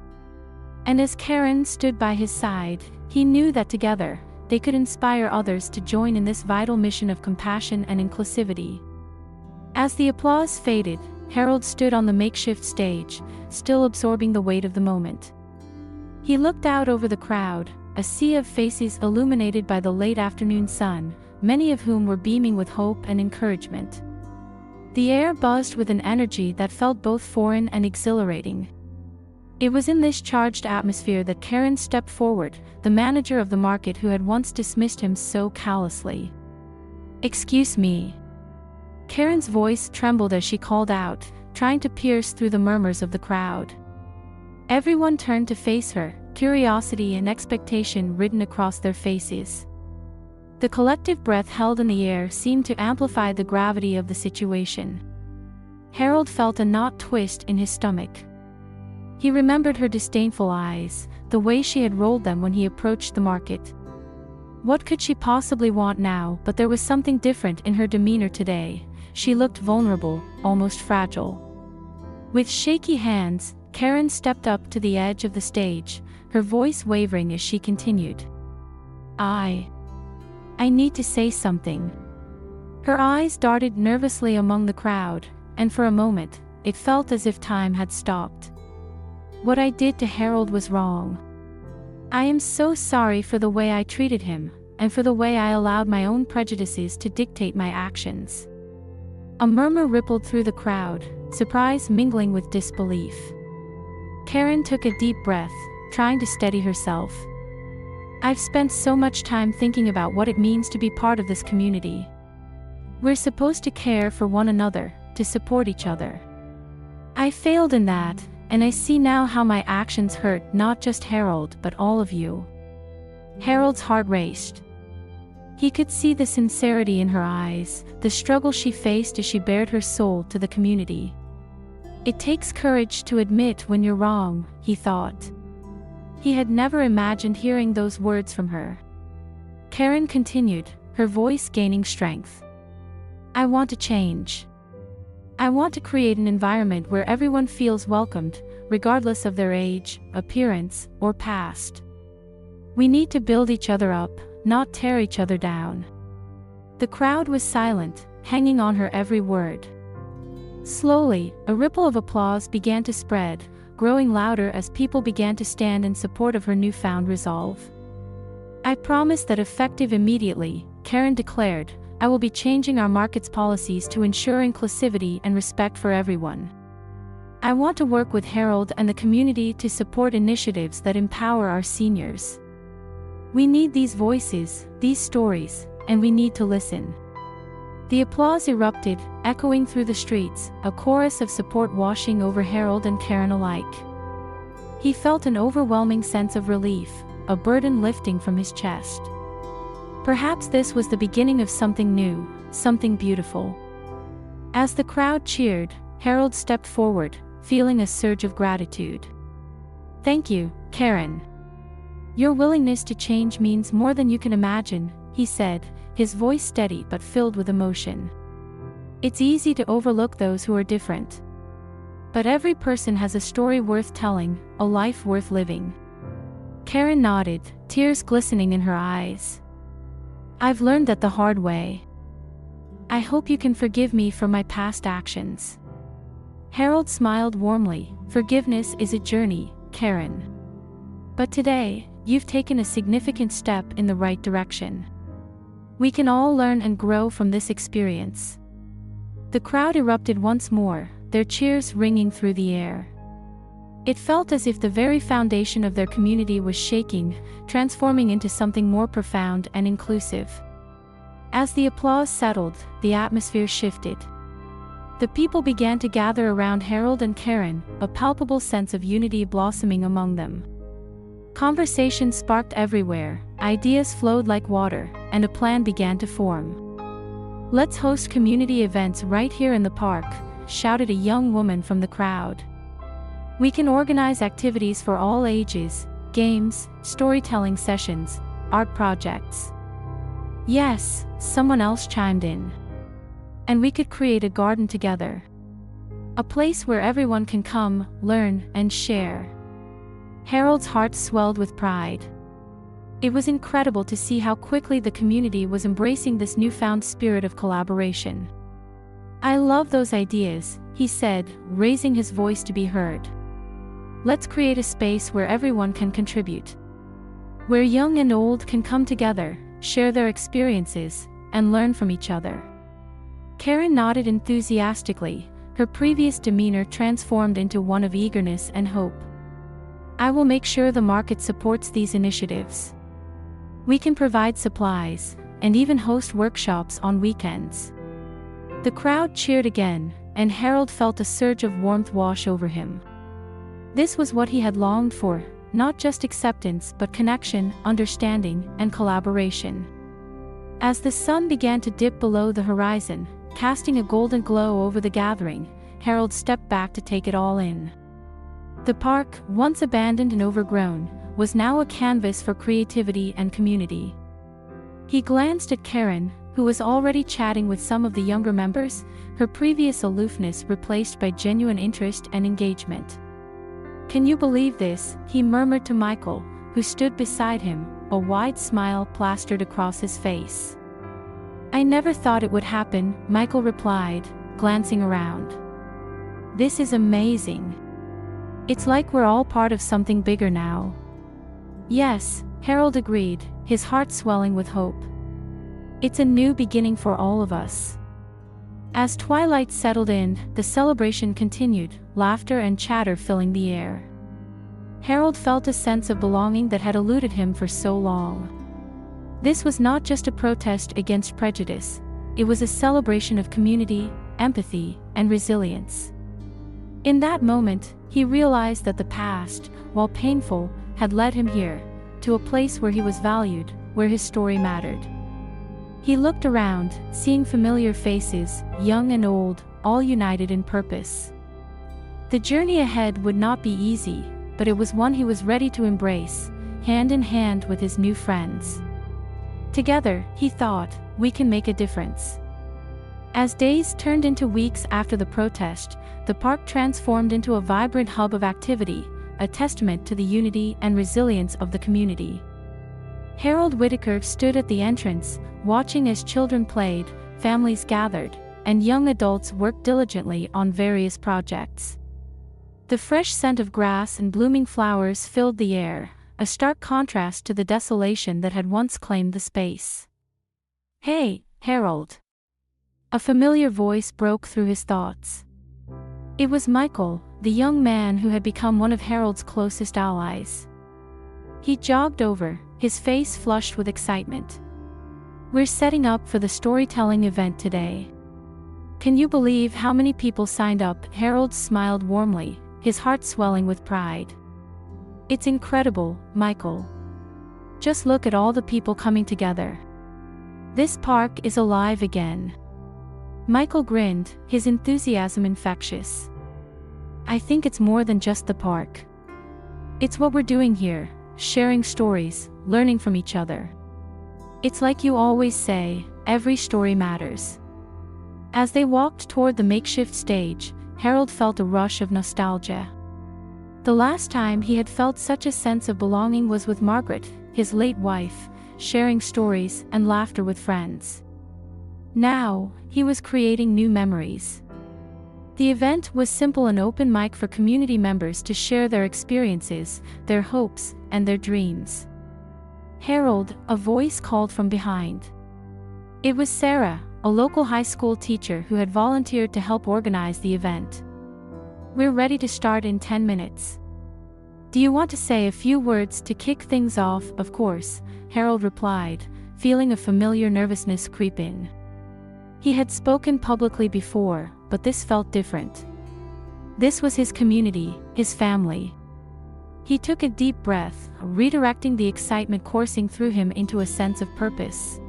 And as Karen stood by his side, he knew that together, they could inspire others to join in this vital mission of compassion and inclusivity. As the applause faded, Harold stood on the makeshift stage, still absorbing the weight of the moment. He looked out over the crowd, a sea of faces illuminated by the late afternoon sun, many of whom were beaming with hope and encouragement. The air buzzed with an energy that felt both foreign and exhilarating. It was in this charged atmosphere that Karen stepped forward, the manager of the market who had once dismissed him so callously. "Excuse me." Karen's voice trembled as she called out, trying to pierce through the murmurs of the crowd. Everyone turned to face her, curiosity and expectation written across their faces. The collective breath held in the air seemed to amplify the gravity of the situation. Harold felt a knot twist in his stomach. He remembered her disdainful eyes, the way she had rolled them when he approached the market. What could she possibly want now? But there was something different in her demeanor today. She looked vulnerable, almost fragile. With shaky hands, Karen stepped up to the edge of the stage, her voice wavering as she continued. I need to say something." Her eyes darted nervously among the crowd, and for a moment, it felt as if time had stopped. "What I did to Harold was wrong. I am so sorry for the way I treated him, and for the way I allowed my own prejudices to dictate my actions." A murmur rippled through the crowd, surprise mingling with disbelief. Karen took a deep breath, trying to steady herself. "I've spent so much time thinking about what it means to be part of this community. We're supposed to care for one another, to support each other. I failed in that, and I see now how my actions hurt not just Harold but all of you." Harold's heart raced. He could see the sincerity in her eyes, the struggle she faced as she bared her soul to the community. It takes courage to admit when you're wrong, he thought. He had never imagined hearing those words from her. Karen continued, her voice gaining strength. "I want to change. I want to create an environment where everyone feels welcomed, regardless of their age, appearance, or past. We need to build each other up, not tear each other down." The crowd was silent, hanging on her every word. Slowly, a ripple of applause began to spread, growing louder as people began to stand in support of her newfound resolve. "I promise that effective immediately," Karen declared, "I will be changing our market's policies to ensure inclusivity and respect for everyone. I want to work with Harold and the community to support initiatives that empower our seniors. We need these voices, these stories, and we need to listen." The applause erupted, echoing through the streets, a chorus of support washing over Harold and Karen alike. He felt an overwhelming sense of relief, a burden lifting from his chest. Perhaps this was the beginning of something new, something beautiful. As the crowd cheered, Harold stepped forward, feeling a surge of gratitude. "Thank you, Karen. Your willingness to change means more than you can imagine," he said, his voice steady but filled with emotion. "It's easy to overlook those who are different. But every person has a story worth telling, a life worth living." Karen nodded, tears glistening in her eyes. "I've learned that the hard way. I hope you can forgive me for my past actions." Harold smiled warmly. Forgiveness is a journey, Karen. But today, you've taken a significant step in the right direction. We can all learn and grow from this experience. The crowd erupted once more, their cheers ringing through the air. It felt as if the very foundation of their community was shaking, transforming into something more profound and inclusive. As the applause settled, the atmosphere shifted. The people began to gather around Harold and Karen, a palpable sense of unity blossoming among them. Conversation sparked everywhere, ideas flowed like water, and a plan began to form. "Let's host community events right here in the park," shouted a young woman from the crowd. "We can organize activities for all ages, games, storytelling sessions, art projects." "Yes," someone else chimed in. "And we could create a garden together. A place where everyone can come, learn, and share." Harold's heart swelled with pride. It was incredible to see how quickly the community was embracing this newfound spirit of collaboration. "I love those ideas," he said, raising his voice to be heard. "Let's create a space where everyone can contribute. Where young and old can come together, share their experiences, and learn from each other." Karen nodded enthusiastically, her previous demeanor transformed into one of eagerness and hope. "I will make sure the market supports these initiatives. We can provide supplies, and even host workshops on weekends." The crowd cheered again, and Harold felt a surge of warmth wash over him. This was what he had longed for, not just acceptance but connection, understanding, and collaboration. As the sun began to dip below the horizon, casting a golden glow over the gathering, Harold stepped back to take it all in. The park, once abandoned and overgrown, was now a canvas for creativity and community. He glanced at Karen, who was already chatting with some of the younger members, her previous aloofness replaced by genuine interest and engagement. "Can you believe this?" he murmured to Michael, who stood beside him, a wide smile plastered across his face. "I never thought it would happen," Michael replied, glancing around. "This is amazing. It's like we're all part of something bigger now." "Yes," Harold agreed, his heart swelling with hope. "It's a new beginning for all of us." As twilight settled in, the celebration continued, laughter and chatter filling the air. Harold felt a sense of belonging that had eluded him for so long. This was not just a protest against prejudice, it was a celebration of community, empathy, and resilience. In that moment, he realized that the past, while painful, had led him here, to a place where he was valued, where his story mattered. He looked around, seeing familiar faces, young and old, all united in purpose. The journey ahead would not be easy, but it was one he was ready to embrace, hand in hand with his new friends. Together, he thought, we can make a difference. As days turned into weeks after the protest, the park transformed into a vibrant hub of activity, a testament to the unity and resilience of the community. Harold Whitaker stood at the entrance, watching as children played, families gathered, and young adults worked diligently on various projects. The fresh scent of grass and blooming flowers filled the air, a stark contrast to the desolation that had once claimed the space. "Hey, Harold!" A familiar voice broke through his thoughts. It was Michael, the young man who had become one of Harold's closest allies. He jogged over, his face flushed with excitement. "We're setting up for the storytelling event today. Can you believe how many people signed up?" Harold smiled warmly, his heart swelling with pride. "It's incredible, Michael. Just look at all the people coming together. This park is alive again." Michael grinned, his enthusiasm infectious. "I think it's more than just the park. It's what we're doing here, sharing stories, learning from each other. It's like you always say, every story matters." As they walked toward the makeshift stage, Harold felt a rush of nostalgia. The last time he had felt such a sense of belonging was with Margaret, his late wife, sharing stories and laughter with friends. Now, he was creating new memories. The event was simple, an open mic for community members to share their experiences, their hopes, and their dreams. "Harold," a voice called from behind. It was Sarah, a local high school teacher who had volunteered to help organize the event. "We're ready to start in 10 minutes. Do you want to say a few words to kick things off?" "Of course," Harold replied, feeling a familiar nervousness creep in. He had spoken publicly before, but this felt different. This was his community, his family. He took a deep breath, redirecting the excitement coursing through him into a sense of purpose.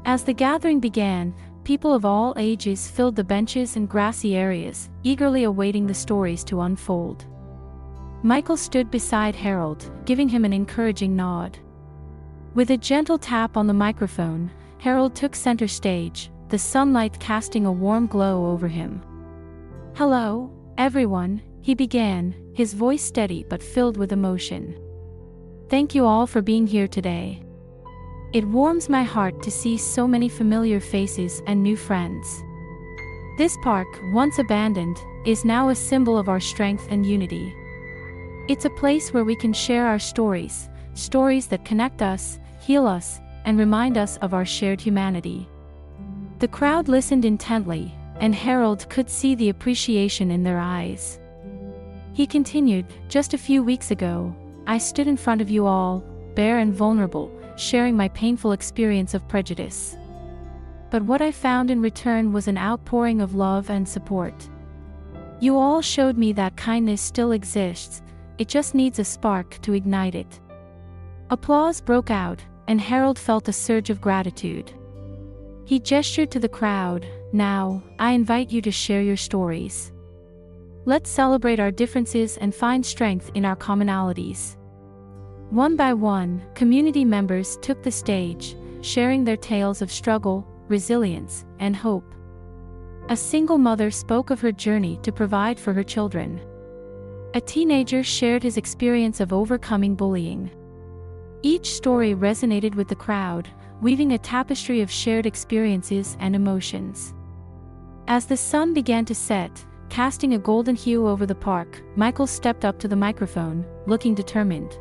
As the gathering began, people of all ages filled the benches and grassy areas, eagerly awaiting the stories to unfold. Michael stood beside Harold, giving him an encouraging nod. With a gentle tap on the microphone, Harold took center stage, the sunlight casting a warm glow over him. "Hello, everyone," he began, his voice steady but filled with emotion. "Thank you all for being here today. It warms my heart to see so many familiar faces and new friends. This park, once abandoned, is now a symbol of our strength and unity. It's a place where we can share our stories, stories that connect us, heal us, and remind us of our shared humanity." The crowd listened intently, and Harold could see the appreciation in their eyes. He continued, "Just a few weeks ago, I stood in front of you all, bare and vulnerable, sharing my painful experience of prejudice. But what I found in return was an outpouring of love and support. You all showed me that kindness still exists, it just needs a spark to ignite it." Applause broke out, and Harold felt a surge of gratitude. He gestured to the crowd, "Now, I invite you to share your stories. Let's celebrate our differences and find strength in our commonalities." One by one, community members took the stage, sharing their tales of struggle, resilience, and hope. A single mother spoke of her journey to provide for her children. A teenager shared his experience of overcoming bullying. Each story resonated with the crowd, weaving a tapestry of shared experiences and emotions. As the sun began to set, casting a golden hue over the park, Michael stepped up to the microphone, looking determined.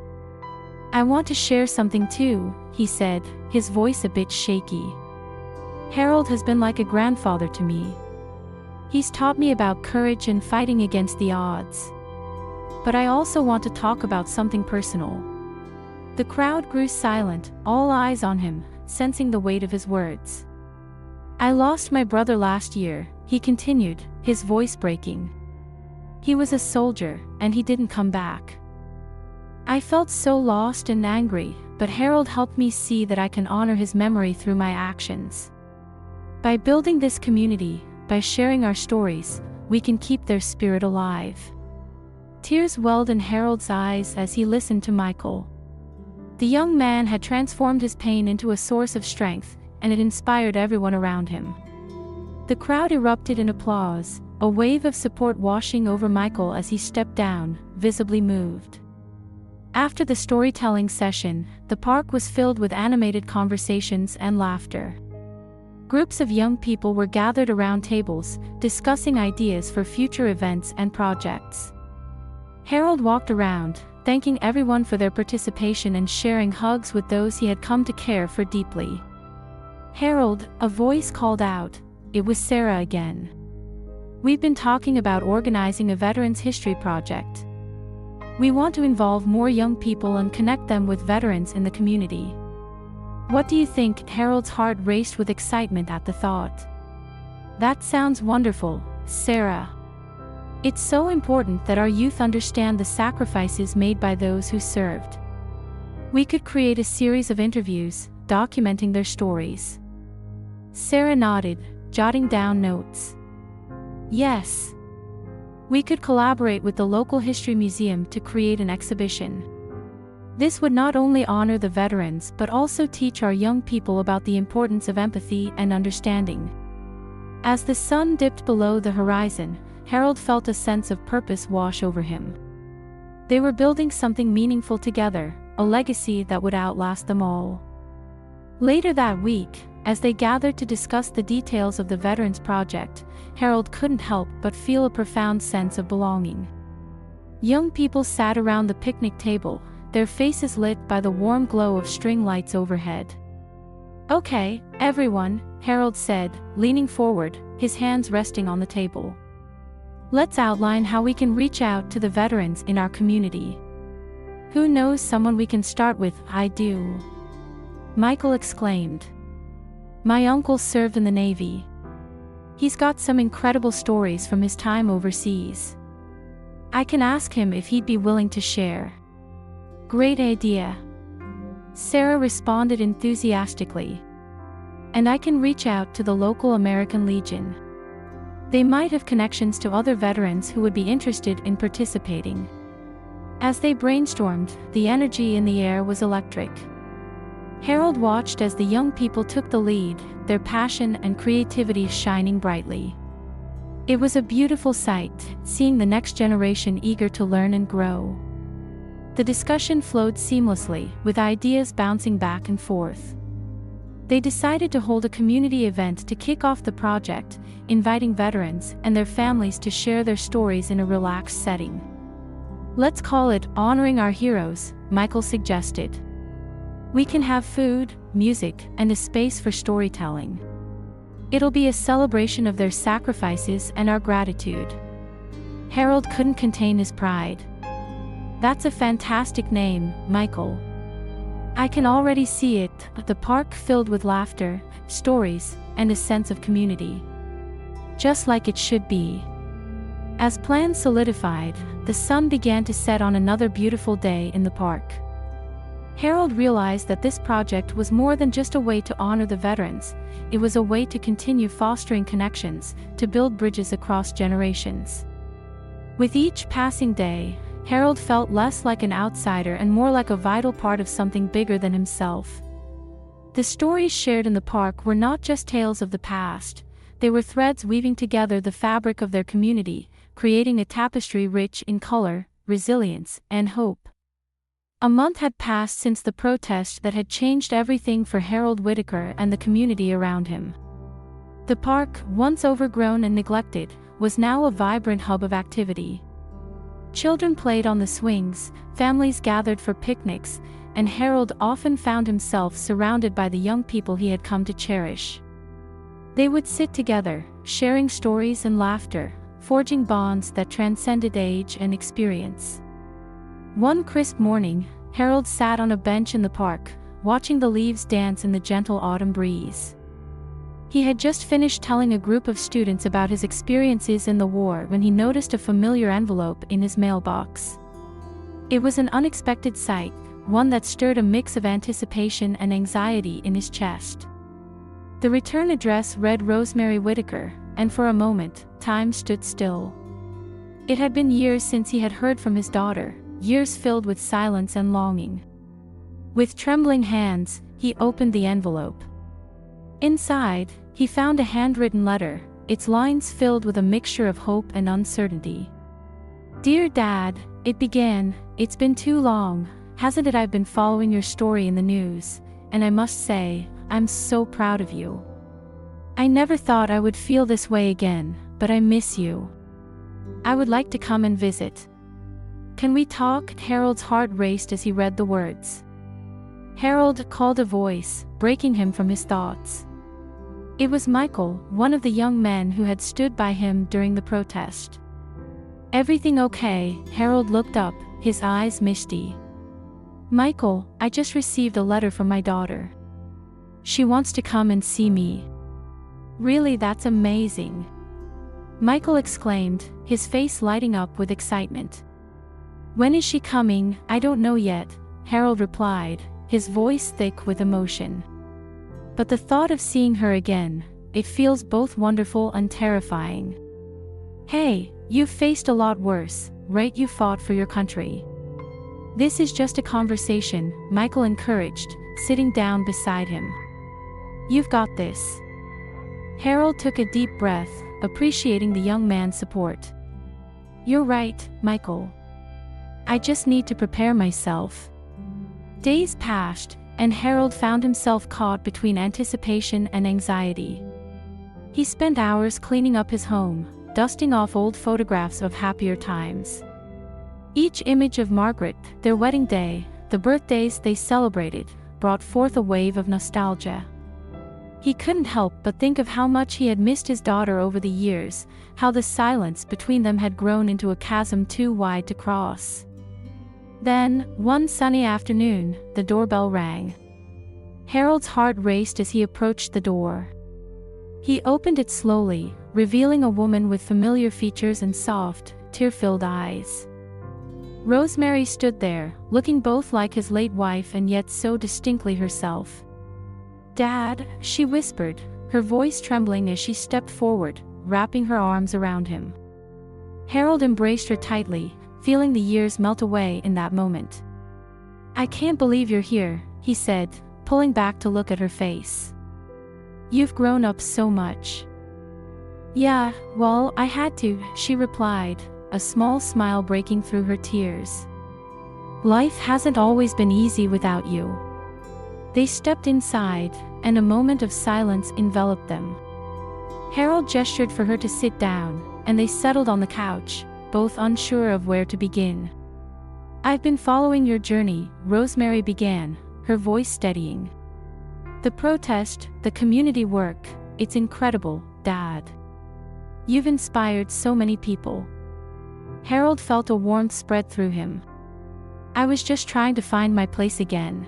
"I want to share something too," he said, his voice a bit shaky. "Harold has been like a grandfather to me. He's taught me about courage and fighting against the odds. But I also want to talk about something personal." The crowd grew silent, all eyes on him, sensing the weight of his words. "I lost my brother last year," he continued, his voice breaking. "He was a soldier, and he didn't come back. I felt so lost and angry, but Harold helped me see that I can honor his memory through my actions. By building this community, by sharing our stories, we can keep their spirit alive." Tears welled in Harold's eyes as he listened to Michael. The young man had transformed his pain into a source of strength, and it inspired everyone around him. The crowd erupted in applause, a wave of support washing over Michael as he stepped down, visibly moved. After the storytelling session, the park was filled with animated conversations and laughter. Groups of young people were gathered around tables, discussing ideas for future events and projects. Harold walked around, thanking everyone for their participation and sharing hugs with those he had come to care for deeply. "Harold," a voice called out. It was Sarah again. "We've been talking about organizing a Veterans History project. We want to involve more young people and connect them with veterans in the community. What do you think?" Harold's heart raced with excitement at the thought. "That sounds wonderful, Sarah. It's so important that our youth understand the sacrifices made by those who served. We could create a series of interviews, documenting their stories." Sarah nodded, jotting down notes. "Yes. We could collaborate with the local history museum to create an exhibition. This would not only honor the veterans but also teach our young people about the importance of empathy and understanding." As the sun dipped below the horizon, Harold felt a sense of purpose wash over him. They were building something meaningful together, a legacy that would outlast them all. Later that week, As they gathered to discuss the details of the Veterans Project, Harold couldn't help but feel a profound sense of belonging. Young people sat around the picnic table, their faces lit by the warm glow of string lights overhead. "Okay, everyone," Harold said, leaning forward, his hands resting on the table. "Let's outline how we can reach out to the veterans in our community. Who knows someone we can start with?" "I do," Michael exclaimed. "My uncle served in the Navy. He's got some incredible stories from his time overseas. I can ask him if he'd be willing to share." "Great idea," Sarah responded enthusiastically. "And I can reach out to the local American Legion. They might have connections to other veterans who would be interested in participating." As they brainstormed, the energy in the air was electric. Harold watched as the young people took the lead, their passion and creativity shining brightly. It was a beautiful sight, seeing the next generation eager to learn and grow. The discussion flowed seamlessly, with ideas bouncing back and forth. They decided to hold a community event to kick off the project, inviting veterans and their families to share their stories in a relaxed setting. "Let's call it Honoring Our Heroes," Michael suggested. "We can have food, music, and a space for storytelling. It'll be a celebration of their sacrifices and our gratitude." Harold couldn't contain his pride. "That's a fantastic name, Michael. I can already see it, the park filled with laughter, stories, and a sense of community. Just like it should be." As plans solidified, the sun began to set on another beautiful day in the park. Harold realized that this project was more than just a way to honor the veterans, it was a way to continue fostering connections, to build bridges across generations. With each passing day, Harold felt less like an outsider and more like a vital part of something bigger than himself. The stories shared in the park were not just tales of the past, they were threads weaving together the fabric of their community, creating a tapestry rich in color, resilience, and hope. A month had passed since the protest that had changed everything for Harold Whitaker and the community around him. The park, once overgrown and neglected, was now a vibrant hub of activity. Children played on the swings, families gathered for picnics, and Harold often found himself surrounded by the young people he had come to cherish. They would sit together, sharing stories and laughter, forging bonds that transcended age and experience. One crisp morning, Harold sat on a bench in the park, watching the leaves dance in the gentle autumn breeze. He had just finished telling a group of students about his experiences in the war when he noticed a familiar envelope in his mailbox. It was an unexpected sight, one that stirred a mix of anticipation and anxiety in his chest. The return address read Rosemary Whitaker, and for a moment, time stood still. It had been years since he had heard from his daughter, years filled with silence and longing. With trembling hands, he opened the envelope. Inside, he found a handwritten letter, its lines filled with a mixture of hope and uncertainty. "Dear Dad," it began, "it's been too long, hasn't it? I've been following your story in the news, and I must say, I'm so proud of you. I never thought I would feel this way again, but I miss you. I would like to come and visit. Can we talk?" Harold's heart raced as he read the words. "Harold," called a voice, breaking him from his thoughts. It was Michael, one of the young men who had stood by him during the protest. "Everything okay?" Harold looked up, his eyes misty. "Michael, I just received a letter from my daughter. She wants to come and see me." "Really? That's amazing," Michael exclaimed, his face lighting up with excitement. "When is she coming?" "I don't know yet," Harold replied, his voice thick with emotion. "But the thought of seeing her again, it feels both wonderful and terrifying." "Hey, you've faced a lot worse, right? You fought for your country." "This is just a conversation," Michael encouraged, sitting down beside him. "You've got this." Harold took a deep breath, appreciating the young man's support. "You're right, Michael. I just need to prepare myself." Days passed, and Harold found himself caught between anticipation and anxiety. He spent hours cleaning up his home, dusting off old photographs of happier times. Each image of Margaret, their wedding day, the birthdays they celebrated, brought forth a wave of nostalgia. He couldn't help but think of how much he had missed his daughter over the years, how the silence between them had grown into a chasm too wide to cross. Then, one sunny afternoon, the doorbell rang. Harold's heart raced as he approached the door. He opened it slowly, revealing a woman with familiar features and soft, tear-filled eyes. Rosemary stood there, looking both like his late wife and yet so distinctly herself. "Dad," she whispered, her voice trembling as she stepped forward, wrapping her arms around him. Harold embraced her tightly, feeling the years melt away in that moment. "I can't believe you're here," he said, pulling back to look at her face. "You've grown up so much." "Yeah, well, I had to," she replied, a small smile breaking through her tears. "Life hasn't always been easy without you." They stepped inside, and a moment of silence enveloped them. Harold gestured for her to sit down, and they settled on the couch, both unsure of where to begin. "I've been following your journey," Rosemary began, her voice steadying. "The protest, the community work, it's incredible, Dad. You've inspired so many people." Harold felt a warmth spread through him. "I was just trying to find my place again.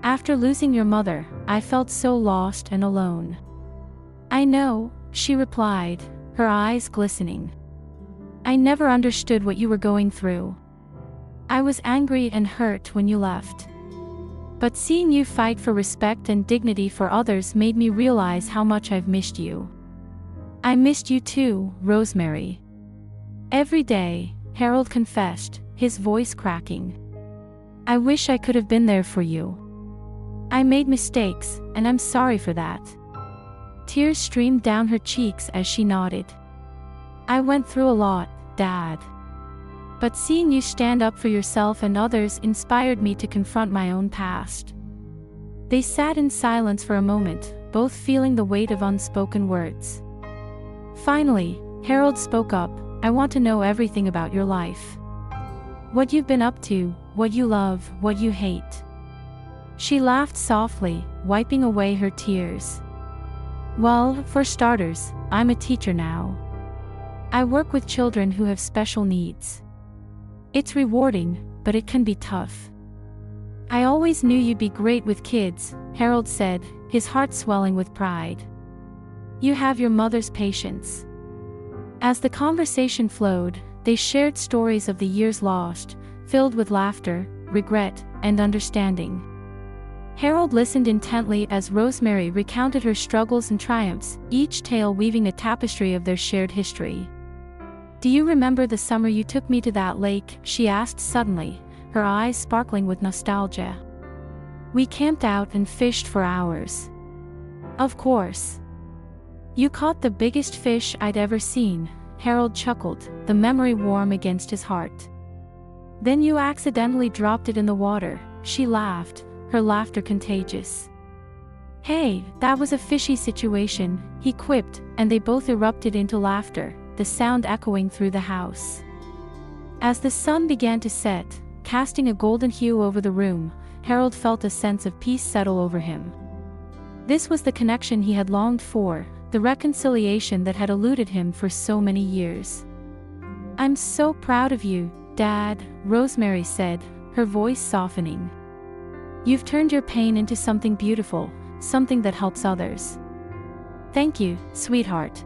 After losing your mother, I felt so lost and alone." "I know," she replied, her eyes glistening. "I never understood what you were going through. I was angry and hurt when you left. But seeing you fight for respect and dignity for others made me realize how much I've missed you." "I missed you too, Rosemary." "Every day," Harold confessed, his voice cracking. "I wish I could have been there for you. I made mistakes, and I'm sorry for that." Tears streamed down her cheeks as she nodded. "I went through a lot, Dad. But seeing you stand up for yourself and others inspired me to confront my own past." They sat in silence for a moment, both feeling the weight of unspoken words. Finally, Harold spoke up, "I want to know everything about your life. What you've been up to, what you love, what you hate." She laughed softly, wiping away her tears. "Well, for starters, I'm a teacher now. I work with children who have special needs. It's rewarding, but it can be tough." "I always knew you'd be great with kids," Harold said, his heart swelling with pride. "You have your mother's patience." As the conversation flowed, they shared stories of the years lost, filled with laughter, regret, and understanding. Harold listened intently as Rosemary recounted her struggles and triumphs, each tale weaving a tapestry of their shared history. "Do you remember the summer you took me to that lake?" she asked suddenly, her eyes sparkling with nostalgia. "We camped out and fished for hours." "Of course. You caught the biggest fish I'd ever seen," Harold chuckled, the memory warm against his heart. "Then you accidentally dropped it in the water," she laughed, her laughter contagious. "Hey, that was a fishy situation," he quipped, and they both erupted into laughter, the sound echoing through the house. As the sun began to set, casting a golden hue over the room, Harold felt a sense of peace settle over him. This was the connection he had longed for, the reconciliation that had eluded him for so many years. "I'm so proud of you, Dad," Rosemary said, her voice softening. "You've turned your pain into something beautiful, something that helps others." "Thank you, sweetheart.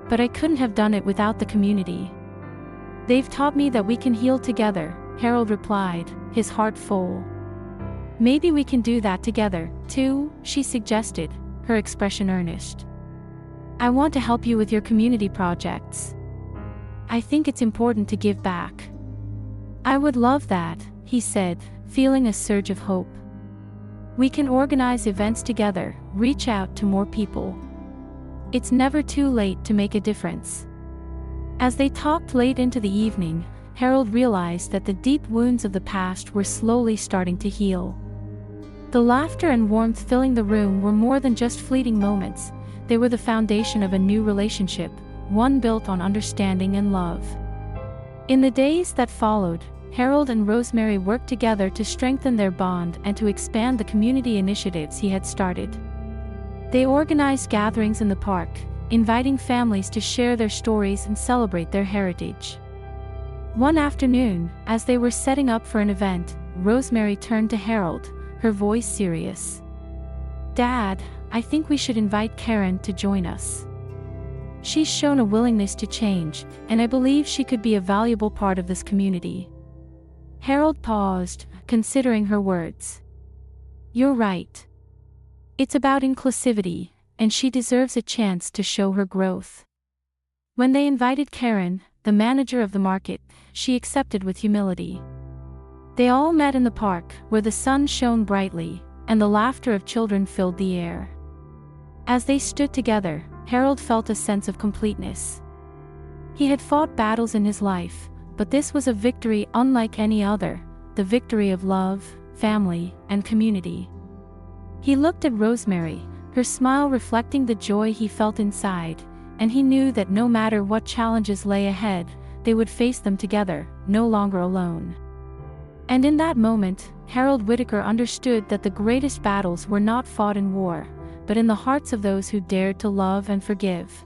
But I couldn't have done it without the community. They've taught me that we can heal together," Harold replied, his heart full. "Maybe we can do that together, too," she suggested, her expression earnest. "I want to help you with your community projects. I think it's important to give back." "I would love that," he said, feeling a surge of hope. "We can organize events together, reach out to more people. It's never too late to make a difference." As they talked late into the evening, Harold realized that the deep wounds of the past were slowly starting to heal. The laughter and warmth filling the room were more than just fleeting moments. They were the foundation of a new relationship, one built on understanding and love. In the days that followed, Harold and Rosemary worked together to strengthen their bond and to expand the community initiatives he had started. They organized gatherings in the park, inviting families to share their stories and celebrate their heritage. One afternoon, as they were setting up for an event, Rosemary turned to Harold, her voice serious. "Dad, I think we should invite Karen to join us. She's shown a willingness to change, and I believe she could be a valuable part of this community." Harold paused, considering her words. "You're right. It's about inclusivity, and she deserves a chance to show her growth." When they invited Karen, the manager of the market, she accepted with humility. They all met in the park, where the sun shone brightly, and the laughter of children filled the air. As they stood together, Harold felt a sense of completeness. He had fought battles in his life, but this was a victory unlike any other, the victory of love, family, and community. He looked at Rosemary, her smile reflecting the joy he felt inside, and he knew that no matter what challenges lay ahead, they would face them together, no longer alone. And in that moment, Harold Whitaker understood that the greatest battles were not fought in war, but in the hearts of those who dared to love and forgive.